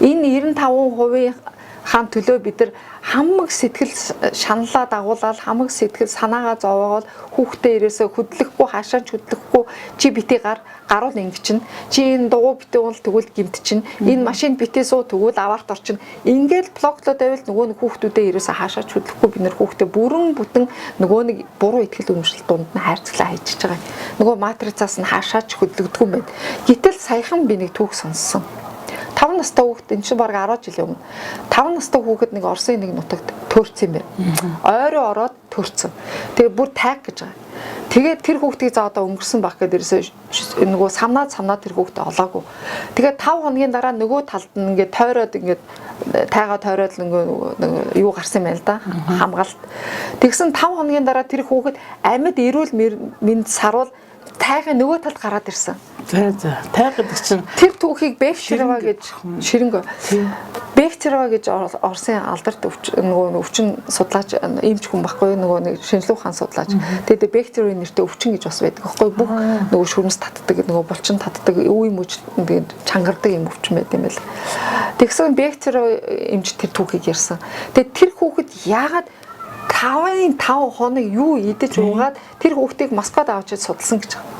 Энэ 95% хаан төлөө бид нар хамаг сэтгэл шаналлаа дагуулаад хамаг сэтгэл санаагаа зовоогоод хүүхдээ ирээсээ хөдлөхгүй хаашаа ч хөдлөхгүй чи битээ гаруул ингэ чинь чи энэ дугуй битээ бол тэгвэл гимт чинь энэ машин битээ суу тэгвэл аваарт орчин ингээл блоклоод байвал нөгөө нэг хүүхдүүдээ ирээсээ хаашаа ч хөдлөхгүй бид нар хүүхдээ бүрэн бүтэн нөгөө нэг буруу итгэл үнэмшил дунд нь хайрцаглаа хайчиж байгаа. Нөгөө матрицаас нь хаашаа ч хөдлөгдөх юм байна. Гэтэл саяхан би нэг түүх сонссон. 5 настай хүүхэд энэ чинь баг 10 жилийн өмнө 5 настай хүүхэд нэг Оросын нэг нутагт төрсөн юм байна. Ойроо ороод төрсөн. Тэгээ бүр таг гэж байгаа. Тэгээд тэр хүүхдийг за одоо өнгөрсөн баг гэдэг ерөөсөө нөгөө самнаа тэр хүүхдээ олоогүй. Тэгээд 5 хоногийн дараа нөгөө талд нь ингээд тойроод ингээд тайгаа тойроод нөгөө юу гарсан юм байна л да. Хамгаалт. Тэгсэн 5 хоногийн дараа тэр хүүхэд амьд эрүүл мэнд саруул тайгаа нөгөө талд гараад ирсэн. За тайгаад чинь тэр түүхийг Бехтерова гэж ширэнгөө Бехтерова гэж Оросын алдарт нөгөө өвчин судлаач эмч хүн баггүй нөгөө нэг шинжлэх ухаан судлаач. Тэгээд Бехтеровын нэртэй өвчин гэж бас байдаг байхгүй бүх нөгөө шүрмэс татдаг нөгөө булчин татдаг үе мөч тэгээд чангардаг юм өвчин байт юм байл. Тэгсэн Бехтеров эмч тэр түүхийг ярьсан. Тэгээд тэр хүүхэд яагаад 5 хоног юу идэж уугаад тэр хүүхдийг Москвад авчиж судалсан гэж байна.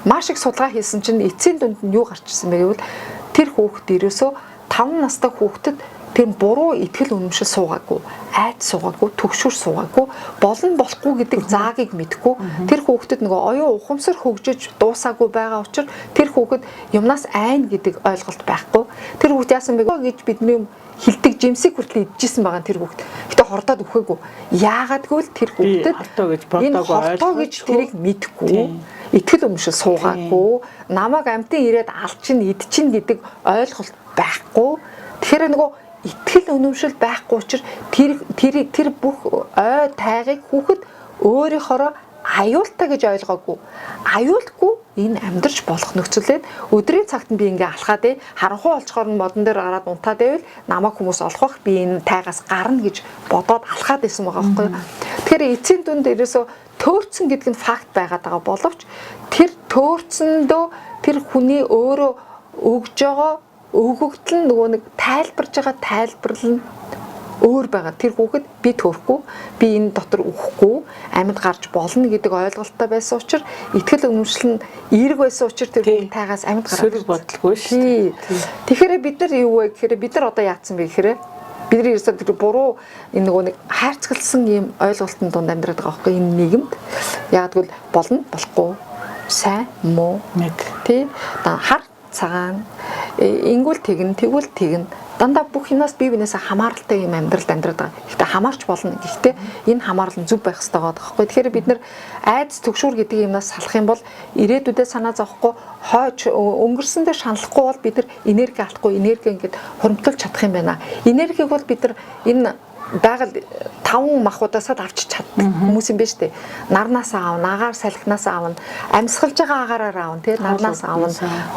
Маш их судалгаа хийсэн чинь эцсийн дүнд нь юу гарч ирсэн бэ гэвэл тэр хүүхэд ерөөсөө 5 настай хүүхдэд тэр буруу итгэл үнэмшил суугаагүй, айд суугаагүй, төгшөр суугаагүй, болохгүй гэдэг заагийг мэдгүй тэр хүүхдэд нөгөө оюун ухамсар хөгжиж дуусаагүй байгаа учраас тэр хүүхэд юмнаас айна гэдэг ойлголт байхгүй. Тэр хүүхд яасан бэ гэж бидний хилдэг жимсийг хүртэл идчихсэн байгаа тэр хүүхэд. Гэтэ хордоод өгөөгүй. Яагаад гэвэл тэр хүүхдэд энэ хортоо гэж тэрийг мэдэхгүй. Итгэл өмшил суугаагүй. Намайг амтын ирээд алчин идчин гэдэг ойлголт байхгүй. Тэгэхээр нөгөө итгэл үнэмшил байхгүй учраас тэр бүх ой тайгыг хүүхэд өөрийнхоороо аюултай гэж ойлгоогүй. Аюулгүй энэ амьдарч болох нөхцөлөд өдрийн цагт би ингээ алхаад харанхуй олцохоор нь модон дээр гараад унтаад байвал намайг хүмүүс олох бах би энэ тайгаас гарна гэж бодоод алхаад исэн байгаа байхгүй юу. Тэгэхээр эцсийн дүнд ерөөсө төөрцөн гэдэг нь факт байгаад байгаа боловч тэр төөрцөндөө тэр хүний өөрөө өгж байгаа өгөгдөл нөгөө нэг тайлбарж байгаа тайлбарлал нь өөр байгаа. Тэр хүүхэд би төрөхгүй, би энэ дотор үхэхгүй, амьд гарч болно гэдэг ойлголттой байсан учраас итгэл үнэмшил нь эерэг байсан учраас тэр хүүхэд тайгаас амьд гараад бодлого шүү. Тэгэхээр бид нар юу вэ гэхээр бид нар одоо яатсан бэ гэхээр бидний ерөөсөө тэр буруу энэ нөгөө нэг хайрцагласан ийм ойлголтын дунд амьдраад байгаа байхгүй энэ нийгэмд. Яг тэгвэл болно, болохгүй, сайн, муу, тий. Хар цагаан ингүүл тэгвэл тэгнэ дандаа бүх юмнаас бие биенээсээ хамааралтай юм амьдралд амьдраад байгаа. Гэхдээ хамаарч болно. Гэхдээ энэ хамаарал нь зөв байх хэрэгтэй байгаа байхгүй. Тэгэхээр бид нар айдас төгшүүр гэдэг юмнаас салах юм бол ирээдүйдээ санаа зовхгүй хойч өнгөрсөндөө шаналхгүй бол бид нар энерги алдахгүй энерги ингээд хуримтлуулж чадах юм байна. Энергийг бол бид нар энэ байгаль 5 махуудаас авчиж чаддаг хүмүүс юм байна шүү дээ. Нарнаас аавна, агаар салхинаас аавна, амьсгалж байгаа агаараар аавна, тий нарнаас аавна,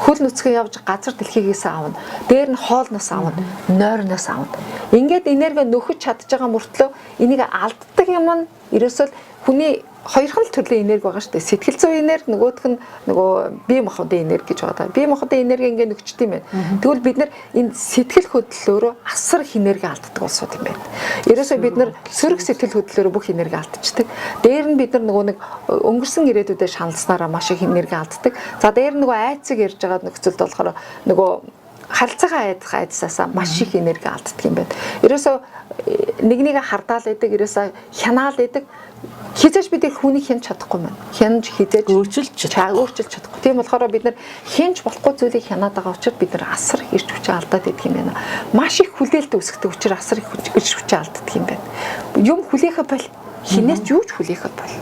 хөл нүцгэн явж газар дэлхийгээс аавна, дээр нь хоолноос аавна, нойрноос аавна. Ингээд энерги нөхөж чадж байгаа мөртлөө энийг алддаг юм нь ерөөсөө хүний хоёрхан төрлийн энерги байгаа шүү дээ. Сэтгэл зүйн энерги, нөгөөх нь нөгөө бие махбодын энерги гэж байгаа. Бие махбодын энерги ингээд нөхчт юм байна. Тэгвэл бид нар энэ сэтгэл хөдлөлөөрөө асар их энерги алддаг болсод юм байна. Ерөөсөө бид нар сөрөг сэтгэл хөдлөлөөрөө бүх энерги алдчихдаг. Дээр нь бид нар нөгөө нэг өнгөрсөн ирээдүйдээ шаналснараа маш их энерги алддаг. За дээр нь нөгөө айцыг ярьж байгаа нөхцөлд болохоор нөгөө харилцаагаа айдсаасаа маш их энерги алддаг юм байна. Ерөөсөө нэг хардаал байдаг, ерөөсөө хянаал байдаг. Хизээж бид хүнийг хянж чадахгүй маань. Хянж хизээж өөрчилж чадахгүй. Тийм болохоор бид нар хянж болохгүй зүйлийг хянаад байгаа учраас бид нар асар их ирч хүчээ алдаад идэх юм байна. Маш их хүлээлт үүсгдэг учраас асар их ирч хүчээ алддаг юм байна. Юм хүлээхэ бол хинээс юу ч хүлээхэ бол.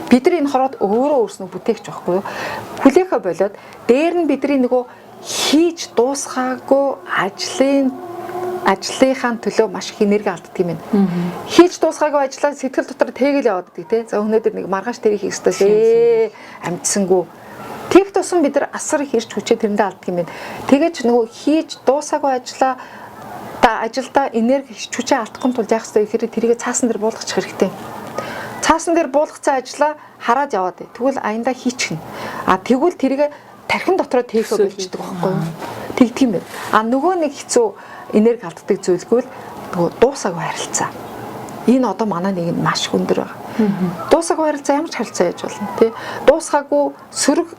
Бид нар энэ хороод өөрөө өөрснөө бүтээгч байхгүй юу? Хүлээхэ болоод дээр нь бидний нөгөө хийж дуусгаагүй ажлынхаа төлөө маш их энерги алддаг юм байна. Хийж дуусгаагүй ажлаа сэтгэл дотор тээгэл яваад байдаг тий. За өнөөдөр нэг маргааш тэрийг хийх ёстой амжсангүй. Тэг тусан бид нар асар их ирч хүчээ тэрэндээ алддаг юм байна. Тэгэж нөгөө хийж дуусаагүй ажилдаа энерги ирч хүчээ алдахгүй тул яах ёстой гэхээр тэрийг цаасан дээр буулгачих хэрэгтэй. Цаасан дээр буулгацсан ажлаа хараад яваад. Тэгвэл аяндаа хийчихнэ. Тэгвэл тэрийг тархин дотроо тэйхөө болждаг байхгүй юу? Тэгдэг юм байна. Нөгөө нэг хэцүү энерги алддаг зүйлгүй л нөгөө дуусаагүй харилцаа. Энэ одоо манай нэг нь маш өндөр байгаа. Дуусаагүй харилцаа ямар ч харилцаа яаж болно тий? Дуусгаагүй сөрөг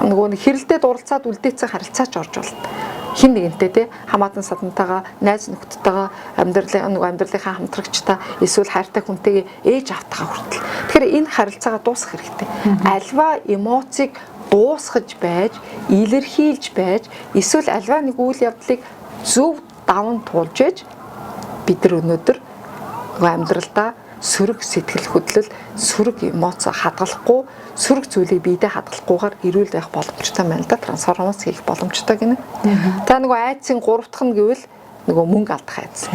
нөгөө нэг хэрэлдээд уралцаад үлдээцэн харилцаач орж болно. Хин нэгэнтэй тий хамаатан садантайгаа найз нөхдөдтэйгээ амьдралынхаа хамтрагчтай эсвэл хайртай хүнтэйгээ ээж автахаа хүртэл. Тэгэхээр энэ харилцаагаа дуусгах хэрэгтэй. Альва эмоцийг дуусгаж байж, илэрхийлж байж, эсвэл альва нэг үйл явдлыг зөв даван туулж ээж бид нар өнөөдөр амьдралдаа сөрөг сэтгэл хөдлөл, сөрөг эмоц хадгалахгүй, сөрөг зүйлийг биедээ хадгалахгүйгээр эрүүл байх боломжтой байна л да. Трансформац хийх боломжтой гинэ. За нөгөө айдсын 3 дахь нь гэвэл нөгөө мөнгө алдах айдас.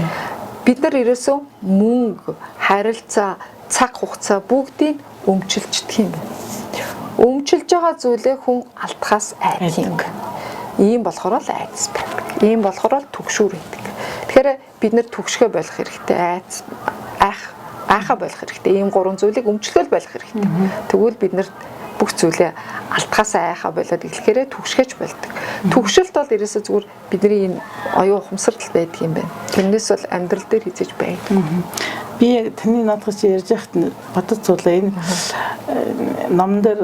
Бид нар ерөөсөө мөнгө, харилцаа, цаг хугацаа бүгдийг өмчилждэг юм байна. Өмчилж байгаа зүйлээ хүн алдахаас айдаг. Ийм болохоор л айдас байдаг. Ийм болохоор л түгшүүр байдаг. Тэгэхээр бид нэр түгшгөө болох хэрэгтэй. Айхаа болох хэрэгтэй. Ийм 3 зүйлийг өмчлөөл болох хэрэгтэй. Тэгвэл бид нэр бүх зүйлээ алдахаас айхаа болоод эхлэхээрээ түгшгэж болдог. Түгшилт бол ерөөсөө зүгээр бидний энэ оюун ухамсарт байдаг юм байна. Тэрнээс бол амьдрал дээр хизээж байдаг. Би яг таны наадгаж ярьж байхад бодож суулаа энэ ном дээр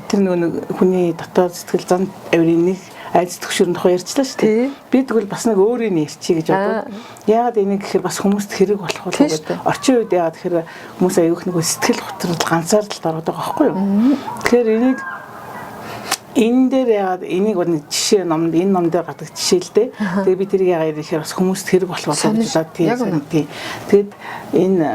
тэр нэг хүний дотоод сэтгэл зан авирын нэг айдас төгшөрн тухай ярьчлаа шүү дээ. Би тэгвэл бас нэг өөрийн ярьчих гэж бодоод яагаад энийг гэхээр бас хүмүүст хэрэг болох болов гэдэг. Орчин үед яагаад тэгэхээр хүмүүс аяух нэг сэтгэл готрол ганцаардалд ороод байгаа байхгүй юу. Тэгэхээр энийг энэ дээр яагаад энийг нэг жишээ номд энэ ном дээр гардаг жишээ л дээ. Тэгээ би тэрийг яагаад ихээр бас хүмүүст хэрэг болох болов гэж бодоод тийм. Тэгэд энэ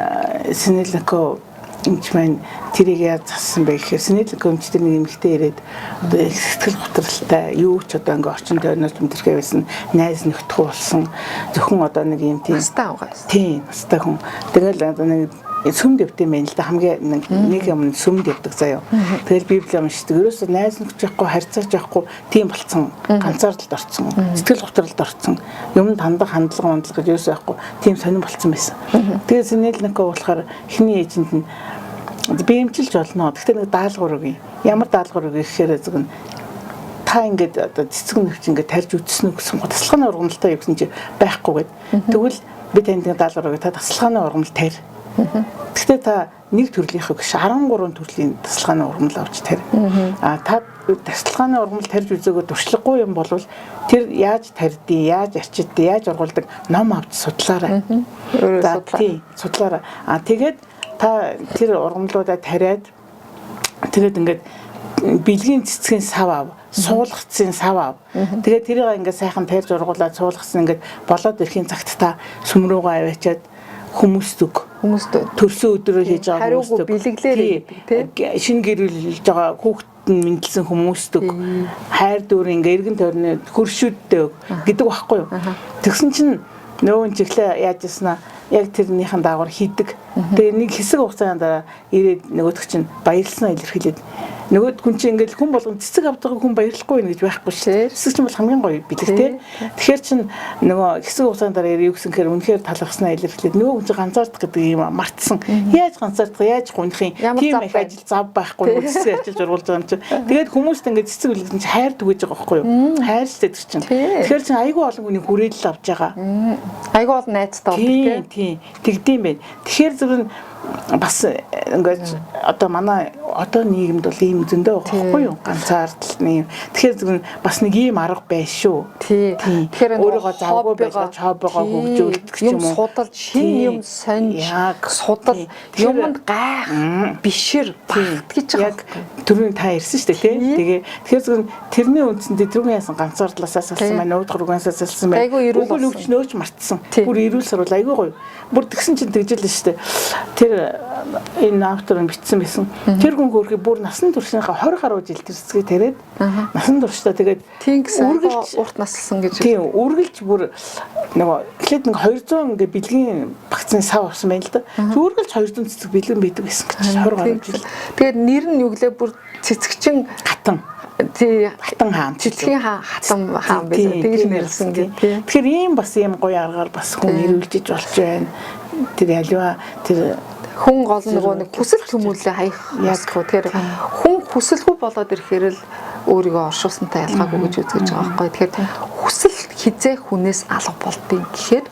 Синельников эмч маань тэрийг яаж зассан бэ гэхээр Синельников эмч тэр нэг эмэгтэй ирээд одоо сэтгэл готролтой юу ч одоо ингээ орчин тойрноос мэдэрхээ байсан найз нөхдөхгүй болсон зөвхөн одоо нэг юм тийм настаа байгаа. Тийм настаа хүн. Тэгэл одоо нэг сүмд явдсан юм байна л да хамгийн нэг юм сүмд явдаг заяа. Тэгэл Библи уншдаг. Ерөөсөө найз нөхч яахгүй харьцааж яахгүй тийм болцсон. Ганцаардалд орцсон. Сэтгэл готролд орцсон. Юмд хандлага гэж ерөөсөө яахгүй тийм сонирн болцсон байсан. Тэгээ Синельников болохоор эхний эйжент нь би эмчилж болно. Гэхдээ нэг даалгавар өгье. Ямар даалгавар өгье гэхээр зөв та ингээд одоо цэцэг нөхч ингээд тарьж үтсэн үү гэсэн гоо тасалгааны ургамалтай юу гэсэн чи байхгүй гэд. Тэгвэл би танд нэг даалгавар өгье. Та тасалгааны ургамал тарь. Гэхдээ та нэг төрлийнх биш 13 төрлийн тасалгааны ургамал авч тарь. Та тасалгааны ургамал тарьж үзээгөө туршлагагүй юм бол тэр яаж тарьдیں, яаж арчидیں, яаж ургуулдаг ном авч судлаарай. За тий судлаарай. Тэгээд та тэр ургамлуудаа тариад тэгээд ингээд бэлгийн цэцгийн сав ав, суулгацын сав ав. Тэгээд тэрийг ингээд сайхан тарьж ургуулад суулгацсан ингээд болоод ирэхийн цагт та сүм рүүгээ аваачаад хүмүүст төрсөн өдрөөр хийж байгаа хүмүүст бэлэглээ шинэ гэрүүлж байгаа хүүхэд нь мэдлсэн хүмүүст хайр дүүр ингээ эргэн тойрны хөршүүдтэй гэдэг багхгүй юу. Тэгсэн чинь нөгөө чиглээ яаж яснаа яг тэрнийхэн дагавар хийдэг. Тэгээ нэг хэсэг хугацааны дараа ирээд нөгөөдөг чинь баярлснаа илэрхийлээд нөгөөд хүн чинь ингээл хүн болгон цэцэг авдаг хүн баярлахгүй нэ гэж байхгүй шүү дээ. Цэцэг чинь бол хамгийн гоё бэлэгтэй. Тэгэхээр чин нөгөө хэсэг хугацааны дараа юу гэсэн гэхээр үнэхээр талархснаа илэрхийлээд нөгөө хүн чинь ганцаардах гэдэг юм мартсан. Яаж ганцаардах, яаж гунах юм. Тийм их ажил зав байхгүй цэцэг ажиллаж ургуулж байгаа юм чинь. Тэгээд хүмүүст ингээд цэцэг үлгэн чинь хайр түгэж байгаа байхгүй юу? Хайр шүү дээ чинь. Тэгэхээр чин айгүй олон хүний хүрээлэл авч байгаа. Айгүй олон найзтай болдог тийм. Тэгдэм байх. Тэгэхээр зөвхөн бас ингээд одоо манай одоо нийгэмд бол ийм зөндөө байгаа байхгүй юу? Ганцаардл нэм. Тэгэхээр зөвхөн бас нэг ийм арга байна шүү. Тэгэхээр өөрийгөө завгүй байж хоббигоо хөгжүүлдэг ч юм уу. Судалж, шин юм сонж, судал, юмд гайх, бишэр, багт гэж яг түрүүний та ирсэн шүү дээ тий. Тэгэхээр зөвхөн тэрний үндсэндээ түрүүний яасан ганцаардлаасаа салсан байна, уудгар угаасаа салсан байна. Айгүй эрүүл бол өвч нөөч мартсан. Бүр эрүүл сарвал айгүй гоё. Бүр тэгсэн чинь тэгжэлэн шүү дээ. Тэр энэ автор нь бичсэн байсан. Тэр хүн хөрхи бүр насан туршийнхаа 20 гаруй жил тэрсгээ тариад насан туршдаа тэгээд үргэлж урт наслсан гэж. Тийм үргэлж бүр нөгөө эхлээд нэг 200 ингээ бэлгийн багцны сав авсан байна л да. Үргэлж 200 цэцэг бэлгэн байдаг байсан гэж 20 гаруй жил. Тэгээд нэр нь юу гэлээ бүр цэцэгчин гатан. Тий хатан хаан цэцгийн хатан хаан байсан. Тэгж нэрлсэн гэх. Тэгэхээр ийм бас ийм гоё аргаар бас хүн нэрвэлжиж болж байна. Тэр ялва тэр хүн гол нөгөө нэг хүсэл төмөөлөө хаях ясгүй. Тэгэхээр хүн хүсэлгүй болоод ирэхээр л өөрийгөө оршуулсантай ялгаагүй гэж үзэж байгаа байхгүй. Тэгэхээр хүсэл хизээ хүнээс алга болдгийг гэхээр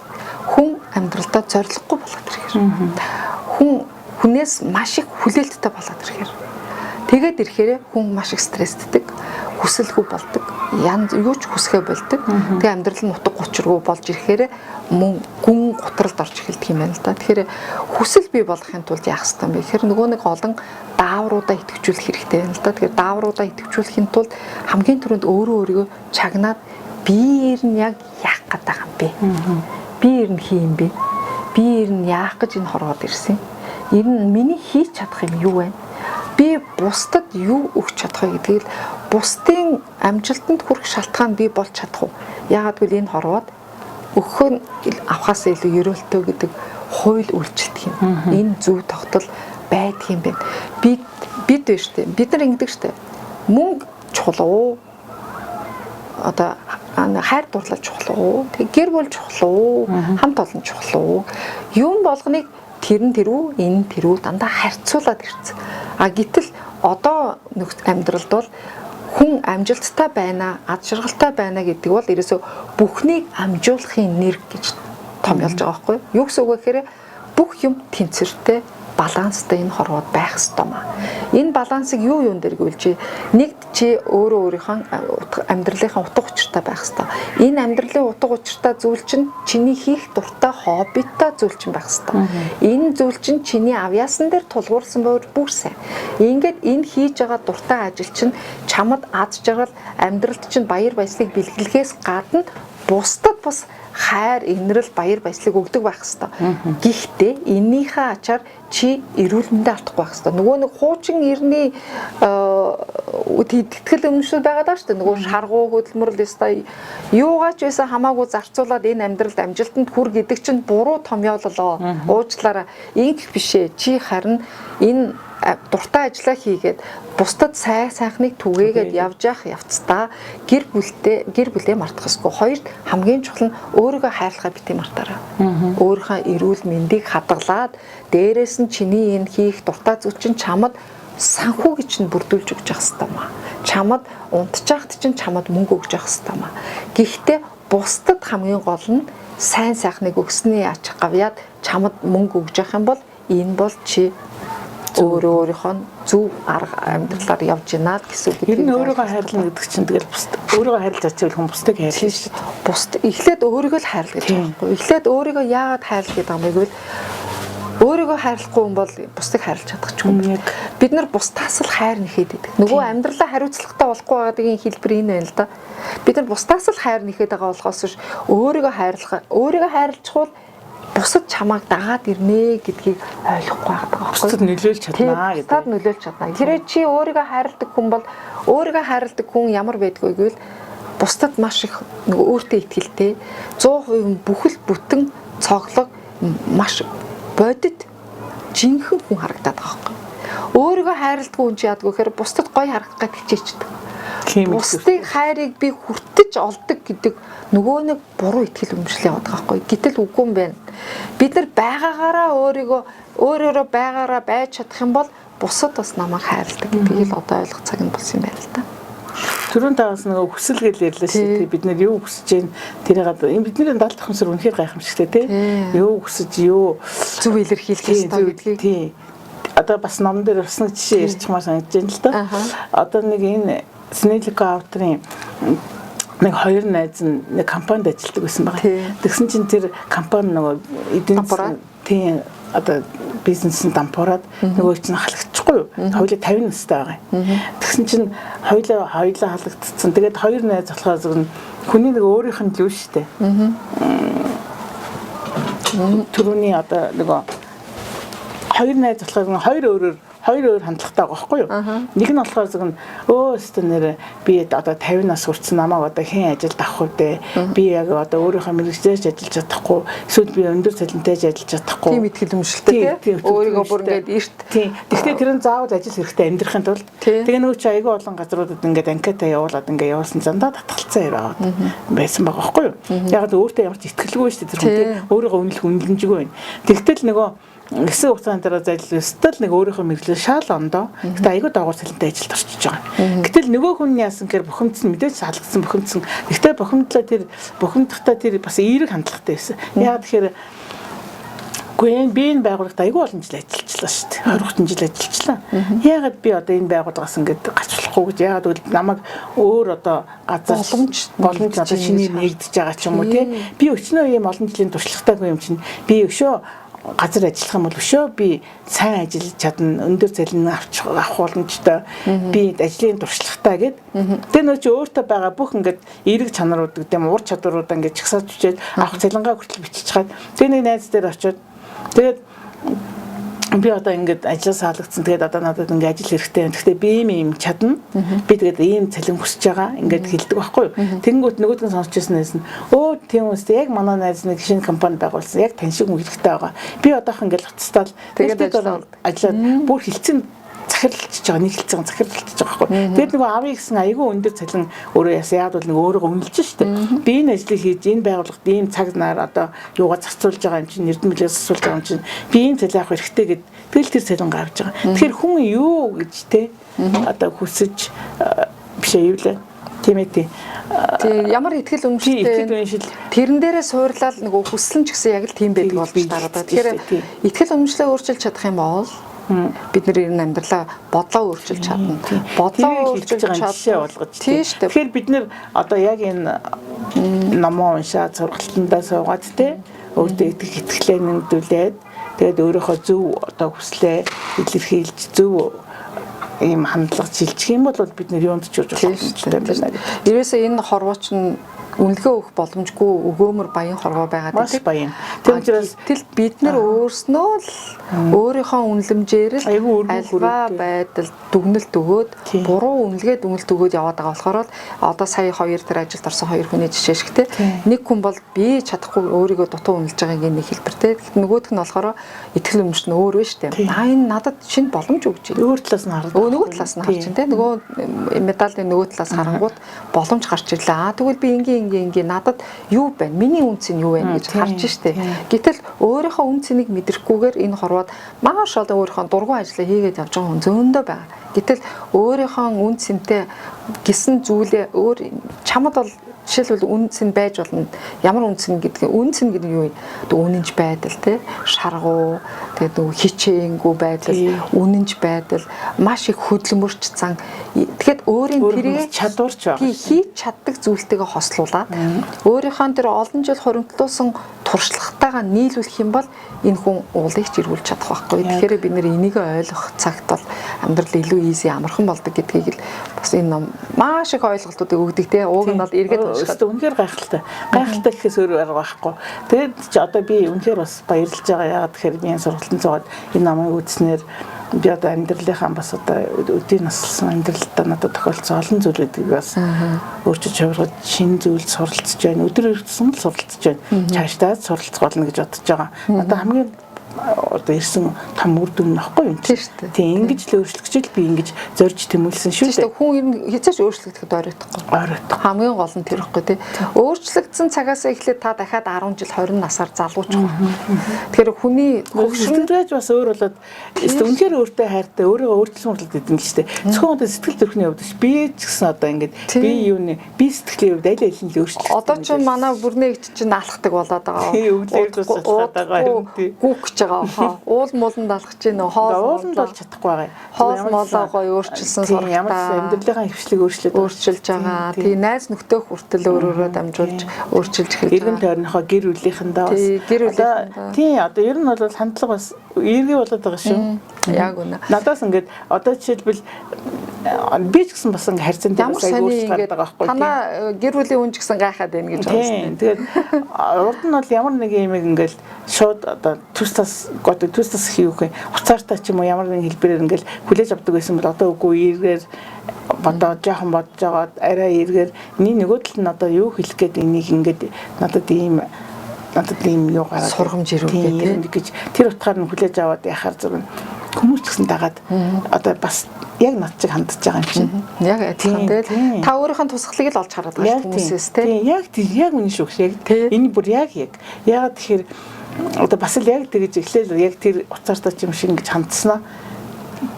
хүн амьдралдаа зориггүй болоод ирэхээр хүн хүнээс маш их хүлээлттэй болоод ирэхээр тэгээд ирэхээр хүн маш их стрессддэг, хүсэлгүй болдог, янз юу ч хүсгээ болдог. Тэгээ амьдрал нь утга учиргүй болж ирэхээр мөн гүн гутралд орж эхэлдэг юм байна л да. Тэгэхээр хүсэл бий болгохын тулд яах ёстой юм бэ? Тэгэхээр нөгөө нэг олон даавруудаа идэвхжүүлэх хэрэгтэй юм л да. Тэгэхээр даавруудаа идэвхжүүлэхийн тулд хамгийн түрүүнд өөрийгөө чагнаад би ер нь яг яах гээд байгаа юм бэ? Би ер нь хий юм бэ? Би ер нь яах гэж энэ хорвоод ирсэн? Ер нь миний хийж чадах юм юу вэ? Би бусдад юу өгч чадах вэ гэдгийг бусдын амжилтанд хүрэх шалтгаан би болж чадах уу? Яагаад гэвэл энэ хорвоод өгөхөө авахаас илүү ерөөлтөө гэдэг хууль үйлчлдэг юм. Энэ зөв тогтол байдаг юм байна. Бид биш үү? Бид нар ингэдэг штэ. Мөнгө чухал уу? Одоо хайр дурлал чухал уу? Тэг гэр бүл чухал уу? Хамт олон чухал уу? Юм болгоныг тэр нь тэрүү, энэ тэрүү дандаа харьцуулаад ирсэн. А гэтэл одоо амьдралд бол хүн амжилттай байна, ад шаргалтай байна гэдэг бол ерөөсөө бүхнийг амжуулахын нэр гэж томьёолж байгаа байхгүй юу? Юу гэсэн үг вэ гэхээр бүх юм тэнцвэртэй, баланстай энэ хорвоод байх ёстой маа. Энэ балансыг юун дээр гэвэл нэгд чи өөрийнхөө амьдралынхаа утга учиртай байх ёстой. Энэ амьдралын утга учиртай зүйл чинь чиний хийх дуртай хоббитой зүйл чинь байх ёстой. Энэ зүйл чинь чиний авьяасан дээр тулгуурсан бовор бүр сайн. Ингээд энэ хийж байгаа дуртай ажил чинь чамд аз жаргал амьдралд чинь баяр баясгалыг бэлгэлгээс гадна бусдад бас хайр, инрэл, баяр баясгалыг өгдөг байх хэвээр. Гэхдээ энийхээ ачаар чи эрүүл мэндэ алдахгүй байх хэвээр. Нөгөө нэг хуучин ирний тэтгэл өмнөшөл байгаад байгаа шүү дээ. Нөгөө шаргуу хөдөлмөрлөл ёстой юугаач байсан хамаагүй зарцуулаад энэ амьдралд амжилтанд хүр гэдэг чинь буруу томьёололоо. Уучлаарай. Ингэх бишээ. Чи харин энэ дуртай ажиллаа хийгээд бусдад сайхныг түгээгээд явж явцдаа гэр бүлээ мартах ёсгүй. Хоёрт хамгийн чухал нь өөрийгөө хайрлахаа бити мартаарай. Өөрийнхөө эрүүл мэндийг хадгалаад дээрээс нь чиний энэ хийх дуртай зүйл чинь чамд санхүүг чинь бүрдүүлж өгч явах хэрэгтэй маа. Чамд унтчихагт чинь чамд мөнгө өгч явах хэрэгтэй маа. Гэхдээ бусдад хамгийн гол нь сайн сайхныг өгсөний ач гавьяад чамд мөнгө өгж явах юм бол энэ бол чи өөрийнхөө зөв арга амьдралаар явж гинэ гэсэн үг. Ер нь өөрийгөө хайрлах гэдэг чинь тэгэл өөрийгөө хайрлаж чадчихвал хүн бусдыг хайрлах шүү дээ. Бусд эхлээд өөрийгөө л хайрлах гэж байгаа байхгүй. Эхлээд өөрийгөө яагаад хайрлах гэдэг юм бэ гэвэл өөрийгөө хайрлахгүй хүн бол бусдыг хайрлаж чадахгүй юм. Бид нар бусдаас л хайр нэхэд байдаг. Нөгөө амьдралаа хариуцлагатай болохгүй байгаагийн хэлбэр энэ байна л да. Бид нар бусдаас л хайр нэхэд байгаа болохоос биш өөрийгөө хайрлахуул бусад чамайг дагаад ирнэ гэдгийг ойлгохгүй байгаа. Бусдад нөлөөлж чаднаа гэдэг. Бусдад нөлөөлж чаднаа. Хэрвээ чи өөрийгөө хайрладаг хүн бол өөрийгөө хайрладаг хүн ямар байдгүй гэвэл бусдад маш их нөгөө өөртөө итгэлтэй 100% бүхэл бүтэн цоглог маш бодит жинхэнэ хүн харагдаад байгаа юм. Өөрийгөө хайрладаг хүн чи яадгүй гэхээр бусдад гоё харагдах гэж хичээчдэг. Бусдын хайрыг би хүртэж олдог гэдэг нөгөө нэг буруу итгэл өмчлөө яваад байгаа байхгүй. Гэтэл үгүй юм байна. Бид нар байгаагаараа өөрөөрөө байгаараа байж чадах юм бол бусад бас намайг хайрладаг гэдгийг л одоо ойлгох цаг нь болсон юм байна л да. Түрүүн тагаас нөгөө хүсэл гэж ярьлаа шүү дээ. Бид нар юу хүсэж байна? Тэрийг бидний 70 дахь өмсөр үнэхээр гайхамшигтай тий. Юу хүсэж юу зөв илэрхийлэх ёстой гэдгийг. Тий. Одоо бас номон дээр бас нэг жишээ ярьчмаар санагдаж байна л да. Одоо нэг энэ Снеллик авторын нэг хоёр найз нь нэг компанид ажилладаг байсан байгаа. Тэгсэн чинь тэр компани нөгөө эдийн засгийн тий одоо бизнесийн дампуураад нөгөө чинь халагдчихгүй юу? Хоёулаа 50 настай байгаа юм. Тэгсэн чинь хоёулаа халагдсан. Тэгээд хоёр найз болохоор зөв хүний нэг өөрийнх нь л үү штэ. Түрүүний одоо нөгөө хоёр найз болохоор хоёр өөр хандлагатай байгаа байхгүй юу? Нэг нь болохоор зөв өөстө нэр би одоо 50 нас хүрсэн намайг одоо хэн ажилд авах вэ? Би яг одоо өөрийнхөө мэргэжлээс ажиллаж чадахгүй, эсвэл би өндөр цалинтай ажиллаж чадахгүй. Тийм итгэл өмшөлтэй тийм. Өөрийгөө бүр ингээд эрт. Тийм. Гэхдээ тэр нь заавал ажил хэрэгтэй амьдрахын тулд тэгээ нөгөө чи айгүй олон газруудад ингээд анкета явуулаад ингээд явуулсан зандаа татгалцсан яваад байсан байгаа байхгүй юу? Яг л өөртөө ямар ч итгэлгүй шүү дээ тэр хүн тийм. Өөрийгөө үнэлэмжгүй байна. Тэгтэл нөгөө хэсэг хугацааны дараа зайлшгүй стил нэг өөрийнхөө мэдлэл шал ондоо. Гэтэ айгүй дагуур цалинтай ажилд орчиж байгаа. Гэтэл нөгөө хүн яасан гэхээр бухимдсан мэдээж салгацсан бухимдсан. Гэхдээ бухимдахтаа тэр бас эерэг хандлагатай байсан. Яг тэгэхээр би энэ байгууллагт айгүй олон жил ажиллажлаа шүү дээ. 20 жил ажиллажлаа. Яагаад би одоо энэ байгууллагаас ингээд гарч болохгүй гэж яагаад гэвэл намайг өөр одоо газар боломж одоо шинээр нэгдэж байгаа ч юм уу тий. Би өчнөө ийм олон жилийн туршлагатайгүй юм чинь би өшөө газар ажиллах юм бол өшөө би сайн ажиллаж чадна, өндөр цалин авах боломжтой, би ажлын туршлагатай гэд. Тэр нөө чи өөртөө байгаа бүх ингээд эерэг чанарууд гэдэг юм ур чадваруудаа ингээд чагсааж бичээд авах цалингаа хүртэл бичиж чаад тэр нэг найз дээр очиод тэгээд би одоо ингээд ажиллаж хаалгацсан. Тэгээд одоо надад ингээд ажил хэрэгтэй байна. Гэхдээ би ийм чадна. Би тэгээд ийм цалин хүсэж байгаа. Ингээд хэлдэг байхгүй юу? Тэнгүүт нөгөөд нь сонсч ирсэн найз нь өө тийм үстэй яг манай найз нэг шинэ компани байгуулсан. Яг тань шиг хүн хэрэгтэй байгаа. Би одоох ингээд уцтаад тэгээд ажиллаад бүр хилцэн захирлж байгаа нэг хэлцэн захирлж байгаа байхгүй. Тэгээд нөгөө авъя гэсэн айгүй өндөр цалин өөрөө яасан яад бол нэг өөрийгөө үнэлж штэ. Би энэ ажлыг хийж энэ байгууллагт ийм цаг нар одоо юугаар зарцуулж байгаа юм чинь эрдэмтлээс асуулж байгаа юм чинь би ийм цалин авах хэрэгтэй гэд тэгэл тэр цалин гаргаж байгаа. Тэгэхээр хүн юу гэж те одоо хүсэж бишээ юу лээ. Тийм ээ тийм. Тэгээ ямар ихтгэл үнэмшилтэй тэрэн дээрээ суурлаад нөгөө хүсэлэн ч гэсэн яг л тийм байдаг болж дараа. Тэгэхээр ихтгэл үнэмшлээ өөрчилж чадах юм бол бид нэр энэ амьдралаа бодлоо өөрчилж чадна. Бодлоо өөрчилж чадсан болгож тийм шүү дээ. Тэгэхээр бид нэр одоо яг энэ номоо уншаад сургалтандаа суугаад те өөртөө итгэлээ нэмдүүлээд тэгээд өөрийнхөө зөв одоо хүслээ илэрхийлж зөв ийм хандлага шилжих юм бол бид нэр юунд ч үрж боломжтой байна. Ерөөсөө энэ хорвооч нь үнэлгээ өгөх боломжгүй өгөөмөр баян хорвоо байгаад байдаг. Баян. Тэр учраас бид нар өөрснөө л өөрийнхөө үнэлэмжээр л альва байдал дүгнэлт өгөөд буруу үнэлгээ дүгнэлт өгөөд яваад байгаа болохоор одоо сая 2 тэр ажилд орсон 2 хүний жишээ шиг те нэг хүн бол би чадахгүй өөрийгөө дутуу үнэлж байгааг нэг хэлбэр те нөгөөх нь болохоор итгэл үнэмш нь өөр вэ штэ. Энэ надад шинэ боломж өгч байна. Өөр талаас нь хараад. Нөгөө талаас нь харж байна те нөгөө медалийн нөгөө талаас харангууд боломж гарч ирлээ. Тэгвэл би ингээ надад юу байна? Миний үнц нь юу байна гэж харж штэ. Гэтэл өөрийнхөө үн цэнийг мэдрэхгүйгээр энэ хорвоод маш олон өөрийнхөө дургуй ажлаа хийгээд явж байгаа хүн зөндөө байна. Гэтэл өөрийнхөө үн цэнтэй гисэн зүйлээ өөр чамд бол жишээлбэл үнц нь байж болно. Ямар үнц нь гэдэг үнц нь гэдэг юу вэ? Үнэнч байдал те шаргуу тэгээд нөгөө хичээнгүй байдал, үнэнч байдал, маш их хөдөлмөрч зан. Тэгэхэд өөрийн тэрийг чадварч байгаа. Хийж чаддаг зүйлтэйгээ хослуулаад өөрийнхөө тэр олон жил хуримтлуулсан туршлагатайгаа нийлүүлэх юм бол энэ хүн уулыг ч ирүүлж чадах байхгүй. Тэгэхээр бид нэр энийг ойлгох цагт бол амьдрал илүү easy амархан болдог гэдгийг л бас энэ ном маш их ойлголтуудыг өгдөг те. Ууг нь бол эргээд уншихад үнэхээр гайхалтай. Гайхалтай гэхээс өөр арга байхгүй. Тэгээд чи одоо би үнэхээр бас баярлж байгаа. Яагаад тэгэхээр би энэ сургалтанд зooгаад энэ номыг үзснээр би одоо амьдралынхаа бас одоо өдийн наслсан амьдралдаа надад тохиолдсон олон зүйлүүдийг бас өөрчилж хувиргаж шинэ зүйл суралцж байна. Өдөр ирсэн л суралцж байна. Цаашдаа суралцах болно гэж бодож байгаа. Одоо хамгийн одоо ирсэн том үр дүн нөхгүй юм тийм шүү дээ. Тийм ингэж л өөрчлөгчл би ингэж зорж тэмүүлсэн шүү дээ. Хүн хязгаарч өөрчлөгдөд оройтхгүй. Хамгийн гол нь тэр ихгүй тийм. Өөрчлөгдсөн цагаас эхлээд та дахиад 10 жил 20 насаар залуучих واخ. Тэгэхээр хүний хөгшрөж бас өөр болоод үнэхээр өөртөө хайртай өөрийгөө өөрчлөн хурдлаад идэв л шүү дээ. Зөвхөн одоо сэтгэл төрхний хувьд би ч гэсэн одоо ингэж би юуны би сэтгэлийн хувьд аль аль нь л өөрчлөлт. Одоо ч манай бүрнээ ич чинь наалхдаг болоод байгаа. Гүгч байгаа. Уул мууланд алхаж гинөө хоол бол чадахгүй байгаа. Хоол моолоо гоё өөрчилсөн сургалтаа ямар амьдралынхаа хвшлийг өөрчилж байгаа. Тэгээ найз нөхдөөх хүртэл өөрөөрөө дамжуулж өөрчилж эхэлж байгаа. Иргэн тойрныхоо гэр бүлийнхэндээ бас тийм одоо ер нь бол хандлага бас эргээ болоод байгаа шүү. Яг үнэ. Надаас ингээд одоо жишээлбэл би ч гэсэн бас ингээд харьцан дээр өөрчлөлт гардаг байгаа байхгүй. Танаа гэр бүлийн хүн ч гэсэн гайхаад байна гэж байна. Тэгээд урд нь бол ямар нэг юм ингээд шууд одоо төс тас хийх юм. Уцаартаа ч юм уу ямар нэгэн хэлбэрээр ингээд хүлээж авдаг байсан бол одоо үгүй эргээр бодоод жоохон бодож байгаа арай эргээр нөгөө тал нь одоо юу хэлэх гээд энийг ингээд надад ийм юу гараад сургамж ирүүгээ гэж тэр утгаар нь хүлээж аваад яхаар зүг хүмүүс ч гэсэн дагаад одоо бас яг над чиг хандж байгаа юм чинь. Яг тийм. Тэгэл та өөрийнхөө тусгалыг л олж хараад байгаа хүмүүсээс тийм. Яг үнэн шүү. Яг энэ бүр яг. Яагаад тэгэхээр одоо бас л яг тэгэж эхлээл яг тэр уцаартаа ч юм шиг ингэж хандснаа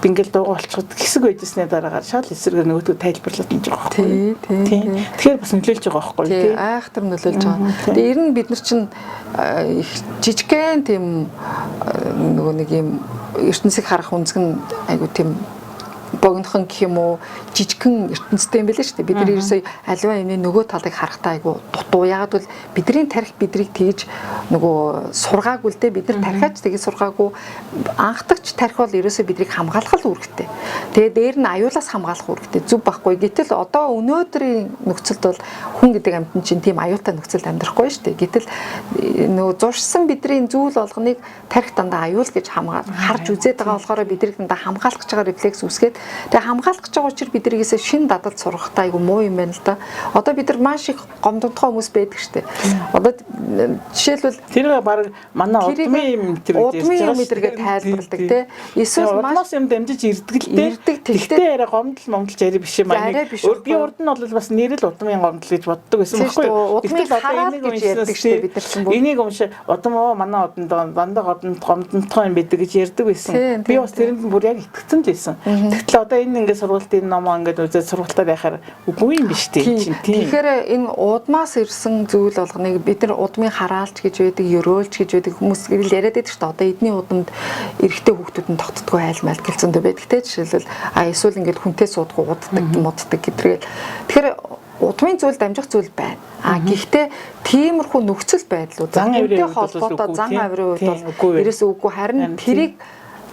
би ингээл дуугаа олчиход хэсэг байжснээ дараагаар шал эсрэгээр нөгөөдөө тайлбарлаад энэ байгаа байхгүй. Тийм. Тэгэхээр бас нөлөөлж байгаа байхгүй тийм. Айхтар нөлөөлж байгаа. Тэгээ ер нь бид нар чинь жижигхэн тийм нөгөө нэг юм ертөнцийг харах үнцэг нь айгу тийм богинохон гэх юм уу жижигхэн ертөнцтэй юм байлээ шүү дээ. Бид нар ерөөсөй аливаа юмны нөгөө талыг харахтаа айгу дутуу. Ягаад бол бидний тарих бидрийг тэгж нөгөө сургаагүй л дээ. Бид нар тархиач тэгж сургаагүй. Анхдагч тарих бол ерөөсөй бидрийг хамгаалах л үүрэгтэй. Тэгээ дээр нь аюулаас хамгаалах үүрэгтэй. Зүв байхгүй. Гэтэл одоо өнөөдрийн нөхцөлд бол хүн гэдэг амьтан чинь тийм аюултай нөхцөлд амьдрахгүй шүү дээ. Гэтэл нөгөө зуршсан бидний зүйл болгоныг тарих дандаа аюул гэж харж үзээд байгаа болохоор бидрийг дандаа хамгаалах гэж байгаа рефлекс үүсгээд тэгээ хамгаалах гэж байгаа учраас биднээс шин дадал сургахтаа айгу муу юм байна л да. Одоо бид нар маш их гомдомтгой хүмүүс байдаг штэ. Одоо жишээлбэл тэр баг манай удмын юм мэдэргээ тайлбарладаг те. Эсвэл маш юм дамжиж ирдэг л те. Тэгтээ арай гомдолж ари биш юм аа. Би урд нь бол бас нэрэл удмын гомдол гэж боддог байсан байхгүй юу? Удмыг хараад гэж ярьдаг штэ бид нар чинь. Энийг өмш удам манай уданд дандаа гомдомтгой юм байдаг гэж ярьдаг байсан. Би бас тэрэнд бүр яг итгэцэн л байсан. Гэтэл одоо энэ ингээд сургалтын номоо ингээд үзээд сургалтаар яхаар үгүй юм биш тийм. Тэгэхээр энэ удмаас ирсэн зүйл болгоныг бид нар удмын хараалч гэж байдаг, ёроолч гэж байдаг хүмүүс яриад байдаг шүү дээ. Одоо эдний удамд эрэгтэй хүүхдүүд нь тогтдоггүй айл майл гэлцэндээ байдаг те. Жишээлбэл эсвэл ингээд хүнтэй суудгүй уддаг, моддаг гэдрээл. Тэгэхээр удмын зүйл дамжих зүйл байна. Гэхдээ тиймэрхүү нөхцөл байдлууд үүнтэй холбоотой зан авирын үед бол ерөөсөө үгүй харин тэрийг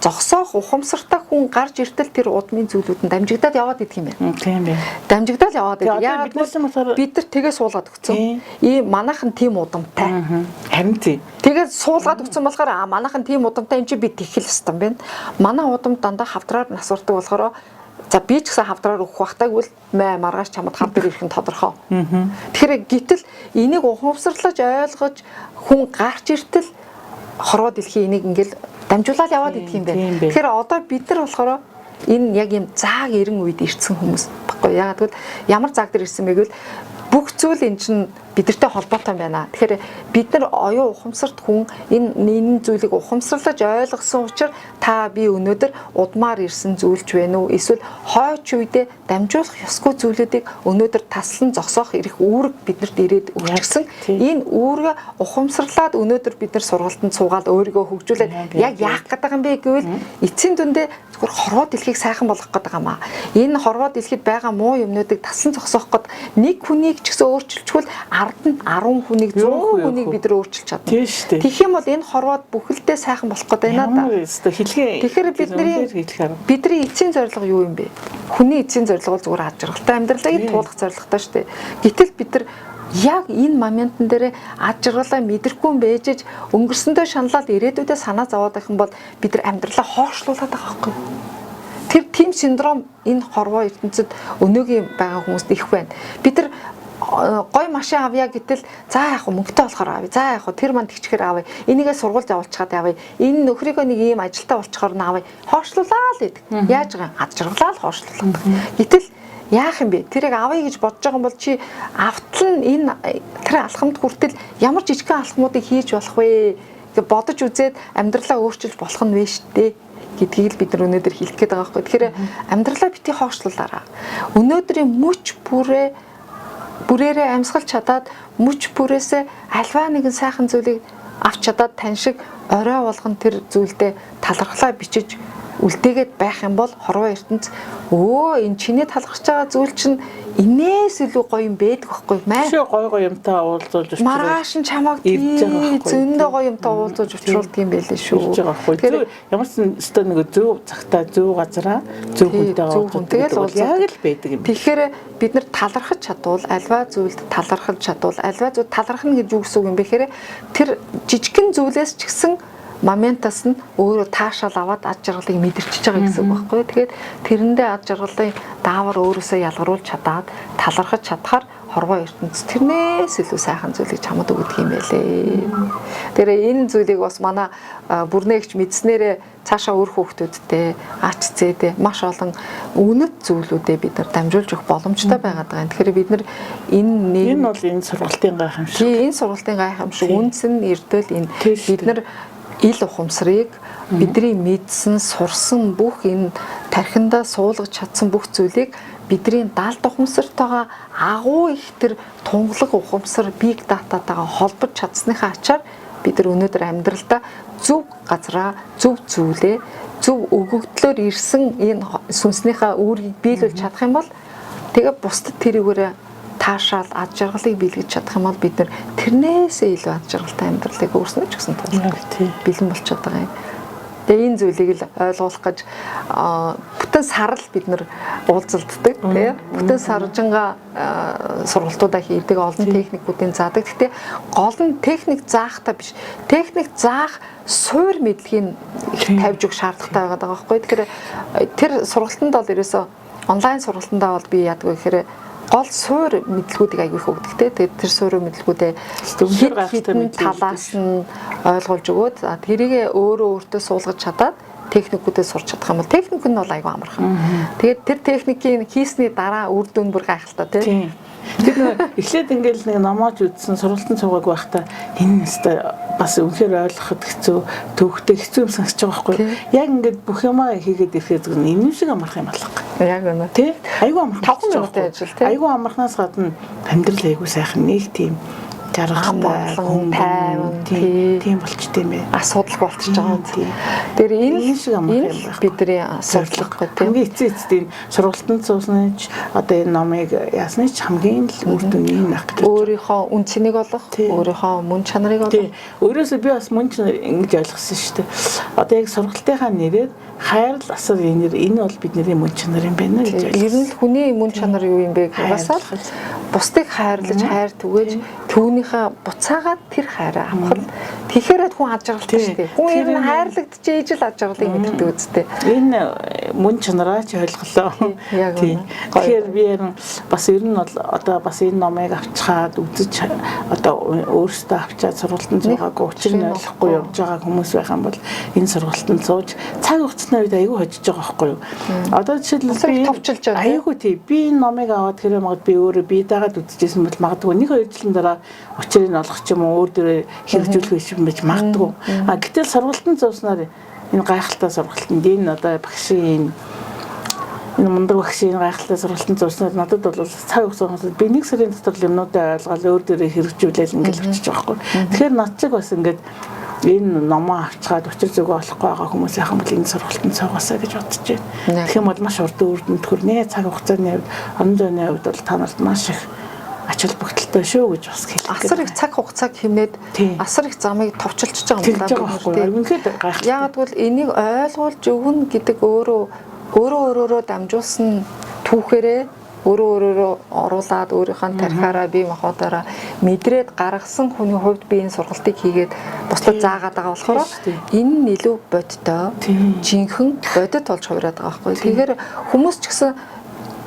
зогсоох ухамсартай хүн гарч иртэл тэр удмын зүйлүүд нь дамжигдаад яваад идэх юм байна. Тийм бай. Дамжигдаад яваад идэх. Яг бид нар тэгээ суулгаад өгсөн. Ийм манайхан тийм удамтай. Харин тийм. Тэгээд суулгаад өгсөн болохоор манайхан тийм удамтай юм чи би тэхэл хэвстан байна. Манай удамд дандаа хавдраар насвардаг болохоор за би ч гэсэн хавдраар өгөх бахтайг бол маргааш чамд хавдар ирэх нь тодорхой. Тэгэхээр гítэл энийг ухамсарлаж ойлгож хүн гарч иртэл хорвоо дэлхийн энийг ингээл дамжуулаад яваад идэх юм байна. Тэгэхээр одоо бид нар болохоор энэ яг юм зааг эрен үед ирсэн хүмүүс баггүй. Яагаад гэвэл ямар зааг дээр ирсэн бэ гэвэл бүх зүйл эн чинь бидэртэй холбоотой байна. Тэгэхээр бид нар оюун ухамсарт хүн энэ зүйлийг ухамсарлаж ойлгосон учраас та би өнөөдөр удмаар ирсэн зүйлч байна уу? Эсвэл хойч үедээ дамжуулах ёсгүй зүйлүүдийг өнөөдөр таслан зогсоох эрх үүрэг биднэрт ирээд өгчихсөн. Энэ үүргээ ухамсарлаад өнөөдөр бид нар сургалтанд суугаад өөрийгөө хөгжүүлээд яг яах гэдэг юм бэ гэвэл эцсийн дүндээ зүгээр хорвоо дэлхийг сайхан болгох гэдэг юм аа. Энэ хорвоо дэлхийд байгаа муу юмнуудыг таслан зогсоох гээд нэг хүнийг ч гэсэн өөрчилчихвэл ард нь 10 хүнийг 100 хүнийг бид нар өөрчилж чадна. Тийм шүү дээ. Тэгэх юм бол энэ хорвоод бүхэлдээ сайхан болох гээд байна да. Тэгэхээр бидний эцсийн зорилго юу юм бэ? Хүний эцсийн зорилго бол зүгээр аж аргалтай амьдралыг туулах зорилготой шүү дээ. Гэтэл бид нар яг энэ моментн дээр аж аргалаа мэдрэхгүй бэжэж өнгөрсөндөө шаналлаад ирээдүйдээ санаа зовоод байх юм бол бид нар амьдралаа хоошлуулад байгаа байхгүй юу? Тэр тим синдром энэ хорвоо ертөнцид өнөөгийн байгаа хүмүүст их байна. Бид нар гой машин авъя гэтэл за яг мөнгөтэй болохоор авъя. За яг тэр манд тэгчээр авъя. Энийгээ сургуульд явуулчихад авъя. Энэ нөхрийгөө нэг ийм ажилтаа болчихоор нь авъя. Хоошлуулаа л гэдэг. Яаж байгаа ад жаргалаа л хоошлуулдаг. Гэтэл яах юм бэ? Тэрийг авъя гэж бодож байгаа юм бол чи автал нь энэ тэр алхамд хүртэл ямар жижигхэн алхмуудыг хийж болох вэ? Гэж бодож үзээд амьдралаа өөрчилж болох нь вэ штэ гэдгийг л бид нар өнөөдөр хэлэх гээд байгаа байхгүй. Тэгэхээр амьдралаа бити хоошлуулаарай. Өнөөдрийн мөч бүрээрээ амьсгалж чадаад мөч бүрээсээ альва нэгэн сайхан зүйлийг авч чадаад тань шиг орой болгон тэр зүйлдээ талархлаа бичиж үлдээгээд байх юм бол хорвоо ертөнц энэ чиний талархаж байгаа зүйл чинь инээс илүү гоё юм байдаг байхгүй маа. Шүү гоё юмтай уулзуулж маргааш нь чамайг зөндөө гоё юмтай уулзуулж учруулдаг юм байлээ шүү. Тэгэхээр ямар ч өстө нэг зөв цагтаа зөв газараа зөв хүнтэй уулздаг яг л байдаг юм. Тэгэхээр бид нар талархаж чадвал альва зүйлд талархаж чадвал альва зүйл талархна гэж юу гэсэн үг юм бэ гэхээр тэр жижигхэн зүйлээс ч гэсэн моментаас нь өөрөө таашаал аваад ад жаргалыг мэдэрчиж байгаа гэсэн үг байхгүй. Тэгээд тэрэндээ ад жаргалын даавар өөрөөсөө ялгаруулж чадаад талархаж чадхаар хорвоо ертөнц тэрнээс илүү сайхан зүйлийг чамд өгдөг юм байлээ. Тэр энэ зүйлийг бас манай бүрнээгч мэдснээрээ цаашаа өөр хүүхдүүдтэй АЧЦ-д маш олон үнэт зүйлүүдээ бид нар дамжуулж өгөх боломжтой байгаад байгаа. Тэгэхээр бид нар энэ бол энэ сургалтын гайхамшиг. Тийм энэ сургалтын гайхамшиг үнс нь эрдэл энэ бид нар ил ухамсарыг бидний мэдсэн сурсан бүх энэ тархиндаа суулгаж чадсан бүх зүйлийг бидний даалд ухамсартайгаа агуу их тэр тунгалаг ухамсар big data-тайгаа холбож чадсныхаа ачаар бид нар өнөөдөр амьдралдаа зөв газараа зөв зүйлээ зөв өгөгдлөөр ирсэн энэ сүнснийхаа үүргийг биелүүлж чадах юм бол тэгээ бусдад тэрүүгээр таашаал ад жаргалыг биелгэж чадах юм бол бид нар тэрнээсээ илүү ад жаргалтай амьдралыг өөрснөө ч гэсэн бэлэн болчиход байгаа юм. Тэгээ энэ зүйлийг л ойлгуулах гэж бүтэн сар л бид нар уулзалддаг тийм. Бүтэн саржингаа сургалтуудаа хийдэг, олон техникүүдийн заадаг. Гэхдээ гол нь техник заахтаа биш. Техник заах суур мэдлэгийг тавьж өгөх шаардлагатай байгаа байхгүй. Тэгэхээр тэр сургалтанд бол ерөөсөө онлайн сургалтандаа бол би яадаг вэ гэхээр гол суур мэдлгүүдийг аягүй их өгдөг те. Тэгээд тэр суур мэдлгүүдээ хэдэн талаас нь ойлгуулж өгөөд тэрийгэ өөртөө суулгаж чадаад техникүүдээ сурч чадах юм бол техник нь бол аягүй амархан. Тэгээд тэр техникийн хийсний дараа үр дүн бүр гайхалтай те. Тэр эхлээд ингээл нэг номооч үзсэн сургалтын цугааг байхдаа энэ нэстэ бас үнэхээр ойлгоход хэцүү, төвхтэй хэцүү юм сонсож байгаа байхгүй. Яг ингээд бүх юмаа хийгээд ирэхэд зөвхөн энэ шиг амарх юм алга. Яг үнэ. Тий? Айгүй амархан. 5 минутын ажил тий. Айгүй амархнаас гадна амьдрал айгүй сайхан нэг тийм жаргалтай, тайван тийм болчтой юм бэ. Асуудал болчихж байгаа юм. Тэр энэ бидний асуудал байхгүй тийм. Хамгийн эцээ энэ сургалтанд суусны ч одоо энэ номыг яасны ч хамгийн л үр дүн юм байх гэж. Өөрийнхөө үн цэнийг олох, өөрийнхөө мөн чанарыг олох. Өөрөөсөө би бас мөн чанар ингэж ойлгосон шүү дээ. Одоо яг сургалтынхаа нэрээр хайр асар энэ бол бидний мөн чанар юм байна гэж ойлгосон. Ер нь л хүний мөн чанар юу юм бэ гэхээс бусдыг хайрлаж, хайр түгээж түүнийхээ буцаагаад тэр хайраа авах. Тэгэхээр хүн аж аргалтай шүү дээ. Хүн ер нь хайрлагдж ээж л аж аргалыг мэддэг үстэй. Энэ мөн чанараа ч ойлголоо. Тийм. Тэгэхээр би бас ер нь бол одоо бас энэ номыг авчгаад үзэж одоо өөрөөсөө авчаад сургалтанд зугаагүй учрыг ойлгохгүй явж байгаа хүмүүс байх юм бол энэ сургалтанд сууж цаг хугацааны үед аягүй хожиж байгаа байхгүй юу? Одоо жишээлбэл би товчилж байгаа. Аягүй тийм. Би энэ номыг аваад хэрэг магад би өөрөө бие дагаад үзчихсэн бол магадгүй 1-2 жилийн дараа учрыг олох ч юм уу өөр дөрөө хэрэгжүүлэх биш юм байж магадгүй. А гэтэл сургалтанд зууснаар энэ гайхалтай сургалтанд энэ одоо багшийн энэ мундаг багшийн гайхалтай сургалтанд зууснаар надад бол цаг хугацаанд би 1 сарын дотор юмнуудаа ойлгоод өөр дөрөө хэрэгжүүлээл ингээл өчөж байгаа байхгүй. Тэгэхээр над чиг бас ингээд энэ номоо авчгаад учир зүгөө олохгүй байгаа хүмүүс яхан бол энэ сургалтанд цугаасаа гэж бодож байна. Тэгэх юм бол маш урд үрдэнд төрнэ цаг хугацааны хувьд, орон зайны хувьд бол та нарт маш их ач холбогдолтой шүү гэж бас хэлэх. Асар их цаг хугацааг хэмнээд асар их замыг товчилчихж байгаа юм байна. Яг тэгвэл энийг ойлгуулж өгнө гэдэг өөрөөрөө дамжуулсан түүхээрээ өөрөөрөө оруулаад өөрийнхөө тарихаараа бие махбодороо мэдрээд гаргасан хүний хувьд би энэ сургалтыг хийгээд бусдад заагаад байгаа болохоор энэ нь илүү бодтой, жинхэнэ бодит болж хувираад байгаа байхгүй. Тэгэхээр хүмүүс ч гэсэн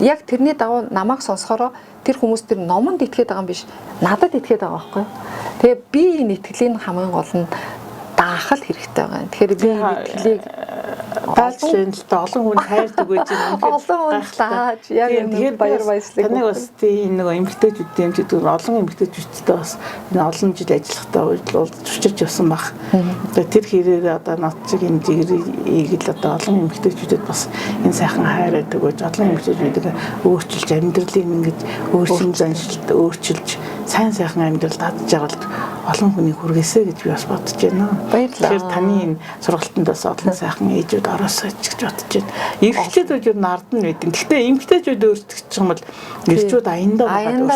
яг тэрний дагуу намайг сонсохороо тэр хүмүүс тэр номонд итгээд байгаа юм биш, надад итгээд байгаа байхгүй. Тэгээ би энэ итгэлийн хамгийн гол нь даахал хэрэгтэй байгаа. Тэгэхээр би итгэлийг таалжлын л олон хүн хайрдаг гэж юм. Олон хүн тааж яг энэ баяр баясгалыг таныг бас тийм нэг эмгтээчүүд юм гэдэг олон эмгтээчүүдтэй бас энэ олон жил ажиллахтаа уулзчирч явсан баг. Одоо тэр хэрээр одоо над чиг энэ жигрийг л одоо олон эмгтээчүүдэд бас энэ сайхан хайраа төгөөж олон эмгтээчүүдийг өөрчилж амьдралыг ингэж өөрчлөн заншилт өөрчилж сайн сайхан амьдрал татж жаргалд олон хүний хүргээсэй гэж би бас бодож байна. Тэгэхээр таны энэ сургалтанд бас олон сайхан ээжүүд ороосоо ч гэж бодож байна. Эрэгчүүд юу нард нь байдэн. Гэхдээ эмэгтэйчүүд өөрсдөж юм бол эрчүүд аяндаа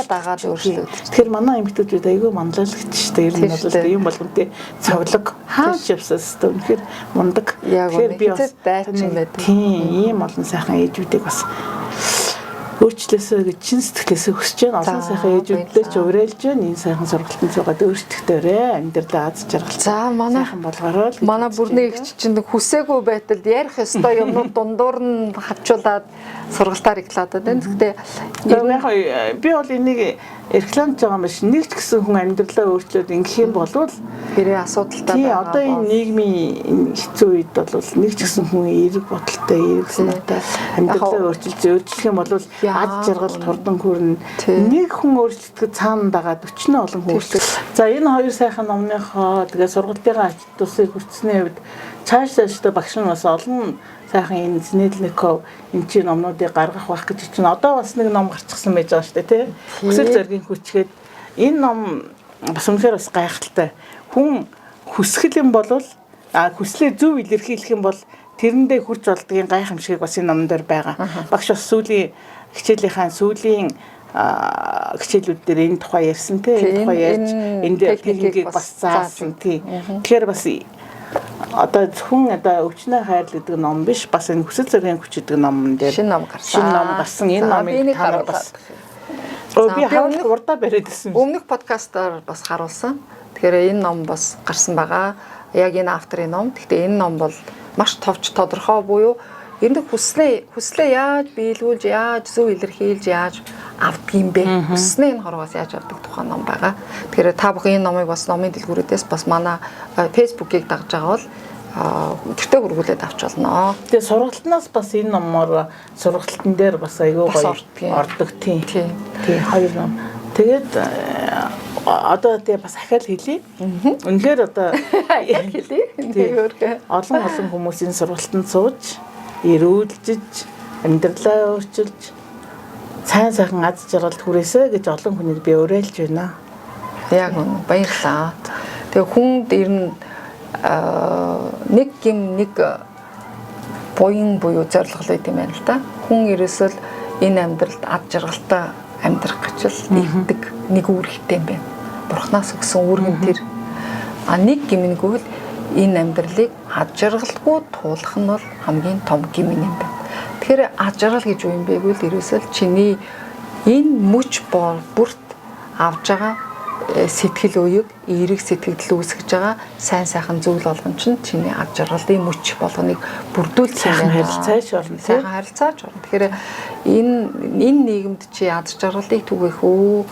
дагаад өөрсдөж. Тэгэхээр манай эмэгтэйчүүд айгүй манлайлагч шүү дээ. Ер нь бол юм болгонтэй цавлаг хаач явсаас дээ. Тэгэхээр мундаг. Тэгэхээр би бас дайчин байдаг. Тийм ийм олон сайхан ээжүүдийг бас өөрчлөөсөө гэж чин сэтгэлээсээ хүсэж байна. Олон сайхан ээжүүдтэй ч уриалж байна. Энэ сайхан сургалтанд суугаад өөрчлөлтөөрэй. Амьдралаа аз жаргал. За манайхан болгороо л. Манай бүрний эгч чинь хүсээгүй байтал ярих ёстой юмнууд дундуур нь хавчуулаад сургалтаар иглаад байна. Гэхдээ би бол энийг рекламж байгаа юм биш. Нэг ч гэсэн хүн амьдралаа өөрчлөөд ингэх юм бол хэрэг асуудалтай байгаа. Одоо энэ нийгмийн хэцүү үед бол нэг ч гэсэн хүн эерэг бодолтой, эерэг санаатай амьдралаа өөрчлөх юм бол аз жаргал хурдан хүрнэ. Нэг хүн өөрчлөлтөд цаана дагаад 40 олон хүн өөрчлөлт. За энэ хоёр сайхан номныхоо тэгээ сургалтынхаа ач тусыг хүртсэний хувьд цаашдаа багш нь бас олон сайхан энэ Снеллников энэ чинь номнуудыг гаргах байх гэж чинь одоо бас нэг ном гарчихсан байж байгаа шүү дээ тий. Хүсэл зоригийн хүчгээд энэ ном бас үнэхээр бас гайхалтай. Хүн хүсгэл юм бол хүслээ зөв илэрхийлэх юм бол тэрэндээ хүрч болдгийн гайхамшигыг бас энэ номон дээр байгаа. Багш бас сүүлийн хичээлийн хичээлүүд дээр энэ тухай ярьсан тий. Энэ тухай ярьж энэ техникийг бас заасан тий. Тэгэхээр бас одоо зөвхөн одоо өвчнөө хайр гэдэг ном биш бас энэ хүсэл зоригийн хүч гэдэг номон дээр шинэ ном гарсан. Энэ номыг та бас би хавлах урдаа бариад ирсэн. Өмнөх подкастаар бас харуулсан. Тэгэхээр энэ ном бас гарсан байгаа. Яг энэ авторын ном. Гэхдээ энэ ном бол маш товч тодорхой буюу ер нь хүслээ яаж биелүүлж, яаж зөв илэрхийлж, яаж авдаг юм бэ? Хүснээ энэ хорвоос яаж авдаг тухайн ном байгаа. Тэгэхээр та бүхэн энэ номыг бас номын дэлгүүрээс бас манай Facebook-ийг дагж байгаа бол гэртээ хургуулээд авч болно. Тэгээ сургалтнаас бас энэ номоор сургалтын дээр бас аягүй гоё ордог тийм. Тийм хоёр ном. Тэгээд одоо тэгээ бас ахаал хэлье. Үнэхээр одоо хэлээ. олон хүмүүсийн сургалтанд сууж, эрүүлжиж, амьдралаа өөрчилж, сайн сайхан аз жаргалд хүрээсэ гэж олон хүнийг би уриалж байна. Яг үнэ баярлаа. Тэгээ хүнд ер нь нэг гим нэг буян буюу зорилго л юм байна л да. Хүн ерөөсөл энэ амьдралд аз жаргалтай амьдрах гэж л нэгдэг нэг үүрэгтэй юм байна. Бурхнаас өгсөн үүрэг нь тэр. Нэг гимнэггүй л энэ амьдралыг аз жаргалгүй туулах нь бол хамгийн том гимн юм байна. Тэгэхээр аз жаргал гэж юу юм бэ гэвэл ерөөсөл чиний энэ мөч бүрт авж байгаа сэтгэл үеийг эерэг сэтгэл үүсгэж байгаа сайн сайхан зүйл болгон чинь чиний аз жаргалын мөч болгоныг бүрдүүлэх юм байна. Харилцааж орно. Сайхан харилцааж орно. Тэгэхээр энэ нийгэмд чи аз жаргалыг түгээх үү?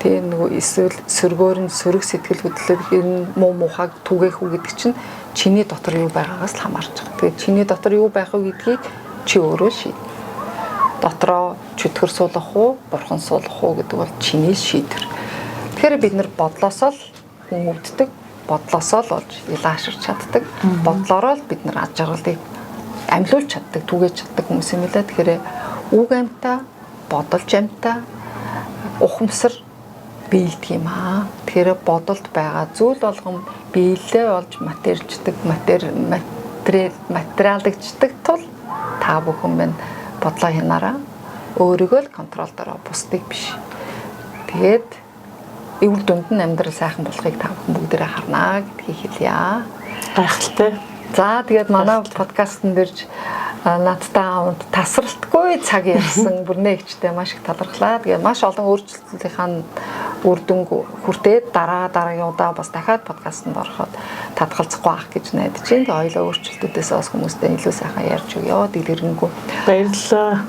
Тэгээ нөгөө эсвэл сөргөөр нь сөрөг сэтгэл хөдлөл энэ муу мухаг түгээх үү гэдэг чинь чиний дотор юу байгаагаас л хамаарч байгаа. Тэгээ чиний дотор юу байх вэ гэдгийг чи өөрөө шийд. Дотроо чөтгөр суулгах уу, бурхан суулгах уу гэдэг бол чиний шийдвэр. Тэгэхээр бид нар бодлосоо л хүн өвддөг, бодлосоо л олж илааширч чаддаг. Бодлороо л бид нар аз жаргалыг амьлуулж чаддаг, түгээж чаддаг хүмүүс юм лээ. Тэгэхээр үг амьтаа, бодолж амьтаа, ухамсар биелдэг юм аа. Тэгэхээр бодолд байгаа зүйл болгон биелээ олж материалждаг, материалдагддаг тул та бүхэн минь бодлоо хянаараа өөрийгөө л контрол дороо бусдыг биш. Тэгээд эвэр дүнд нь амьдрал сайхан болохыг та бүхэн бүгдээрээ харнаа гэдгийг хэлье. Гайхалтай. За тэгээд манай подкастн дэрж надтай тасралтгүй цаг ярьсан бүр нэгчтэй маш их талархлаа. Тэгээд маш олон өөрчлөлтийн үр дүнг хүртээд дараагийн удаа бас дахиад подкастт ороход татгалзахгүй ах гэж найдаж байна. Тэгээд ойлоо өөрчлөлтүүдээс бас хүмүүстэй илүү сайхан ярьж өгөө. Дэлгэрэнгүй. Баярлалаа.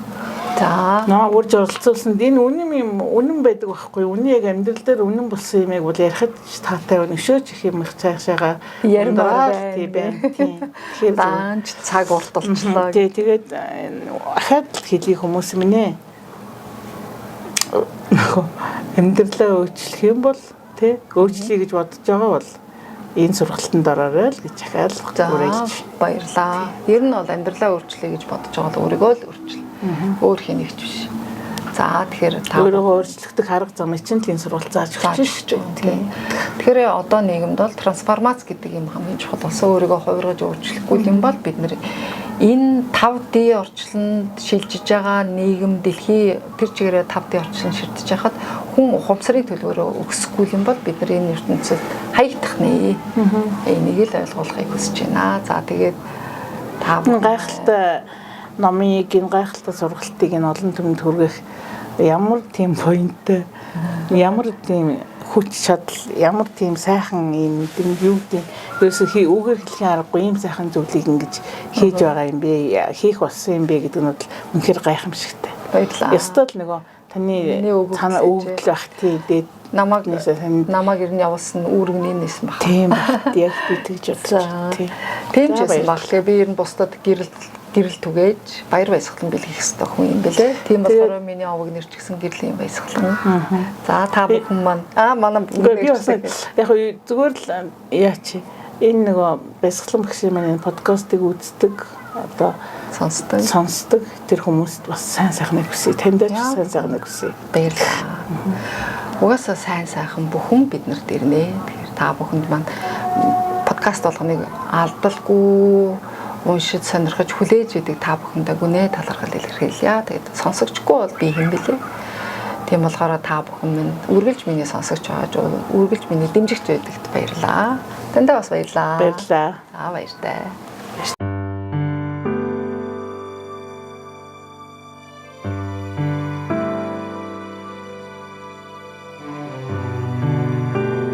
За. Наа урьж оролцуулсанд энэ үнэн байдаг байхгүй. Үнэн яг амьдрал дээр үнэн болсон юмыг бол ярихад таатай өнөшөөч их юм их цаашаага ярмаар байна. Тийм. Даанч цаг урталчлаа. Тэгээд ахаад хэлий хүмүүс минь ээ. Амьдралаа өөрчлөх юм бол тий өөрчлөе гэж бодож байгаа бол энэ сургалтанд ороорой л гэж ахаад хүрээлж баярлаа. Ер нь бол амьдралаа өөрчлөе гэж бодож байгаа л өөрийгөө л өөрчил. Өөр хийнэгч биш. За тэгэхээр та өөрийгөө өөрчлөгдөх арга замыг чинь тийм сургалт зааж өгч шүү дээ. Тэгэхээр одоо нийгэмд бол трансформац гэдэг юм хамгийн чухал болсон. Өөрийгөө хувиргаж өөрчлөхгүй юм бол бид нэр энэ 5D орчлонд шилжиж байгаа нийгэм дэлхий тэр чигээрээ 5D орчлон ширдэж байхад хүн ухамсарын төлөөрөө өсөхгүй юм бол бид нар энэ ертөнцид хаягдах нэ. Энийг л ойлгуулахыг хүсэж байна. За тэгээд та гайхалтай номыг энэ гайхалтай сургалтыг энэ олон түмэнд хүргэх ямар тийм поинттэй ямар тийм хүч чадал ямар тийм сайхан юм юу гэдэг ерөөсөө үгээр хэлхийн аргагүй юм сайхан зүйлийг ингэж хийж байгаа юм бэ хийх болсон юм бэ гэдэг нь бол үнэхээр гайхамшигтай. Баярлалаа. Ястал нөгөө таны цаана өгдөл байх тийм намайг ер нь явуулсан үүрэгний нэсэн баг. Тийм баг. Яг би тэгж бодлоо. Тийм ч гэсэн баг. Би ер нь бусдад гэрэл түгээж баяр баясгалан бэлгэх хэрэгтэй хүн юм бэлээ. Тийм болохоор миний овог нэр ч гэсэн гэрлийн баясгалан. За та бүхэн маань манай би бас яг зүгээр л яач энэ нөгөө баясгалан багш маань подкастыг үздэг одоо сонсдог тэр хүмүүст бас сайн сайхныг хүсье. Таньдаач сайн сайхныг хүсье. Баярлалаа. Угаасаа сайн сайхан бүхэн биднэрт ирнэ. Тэгэхээр та бүхэнд маань подкаст болгоныг алдалгүй уншиж сонирхож хүлээж идэг та бүхэндээ гүнээ талархал илэрхийлье. Тэгээд сонсогчгүй бол би хэм бэлээ. Тийм болохоор та бүхэн минь үргэлж миний сонсогч байж үргэлж миний дэмжигч байдагт баярлалаа. Тандаа бас баярлалаа. Баярлалаа. За баяртай.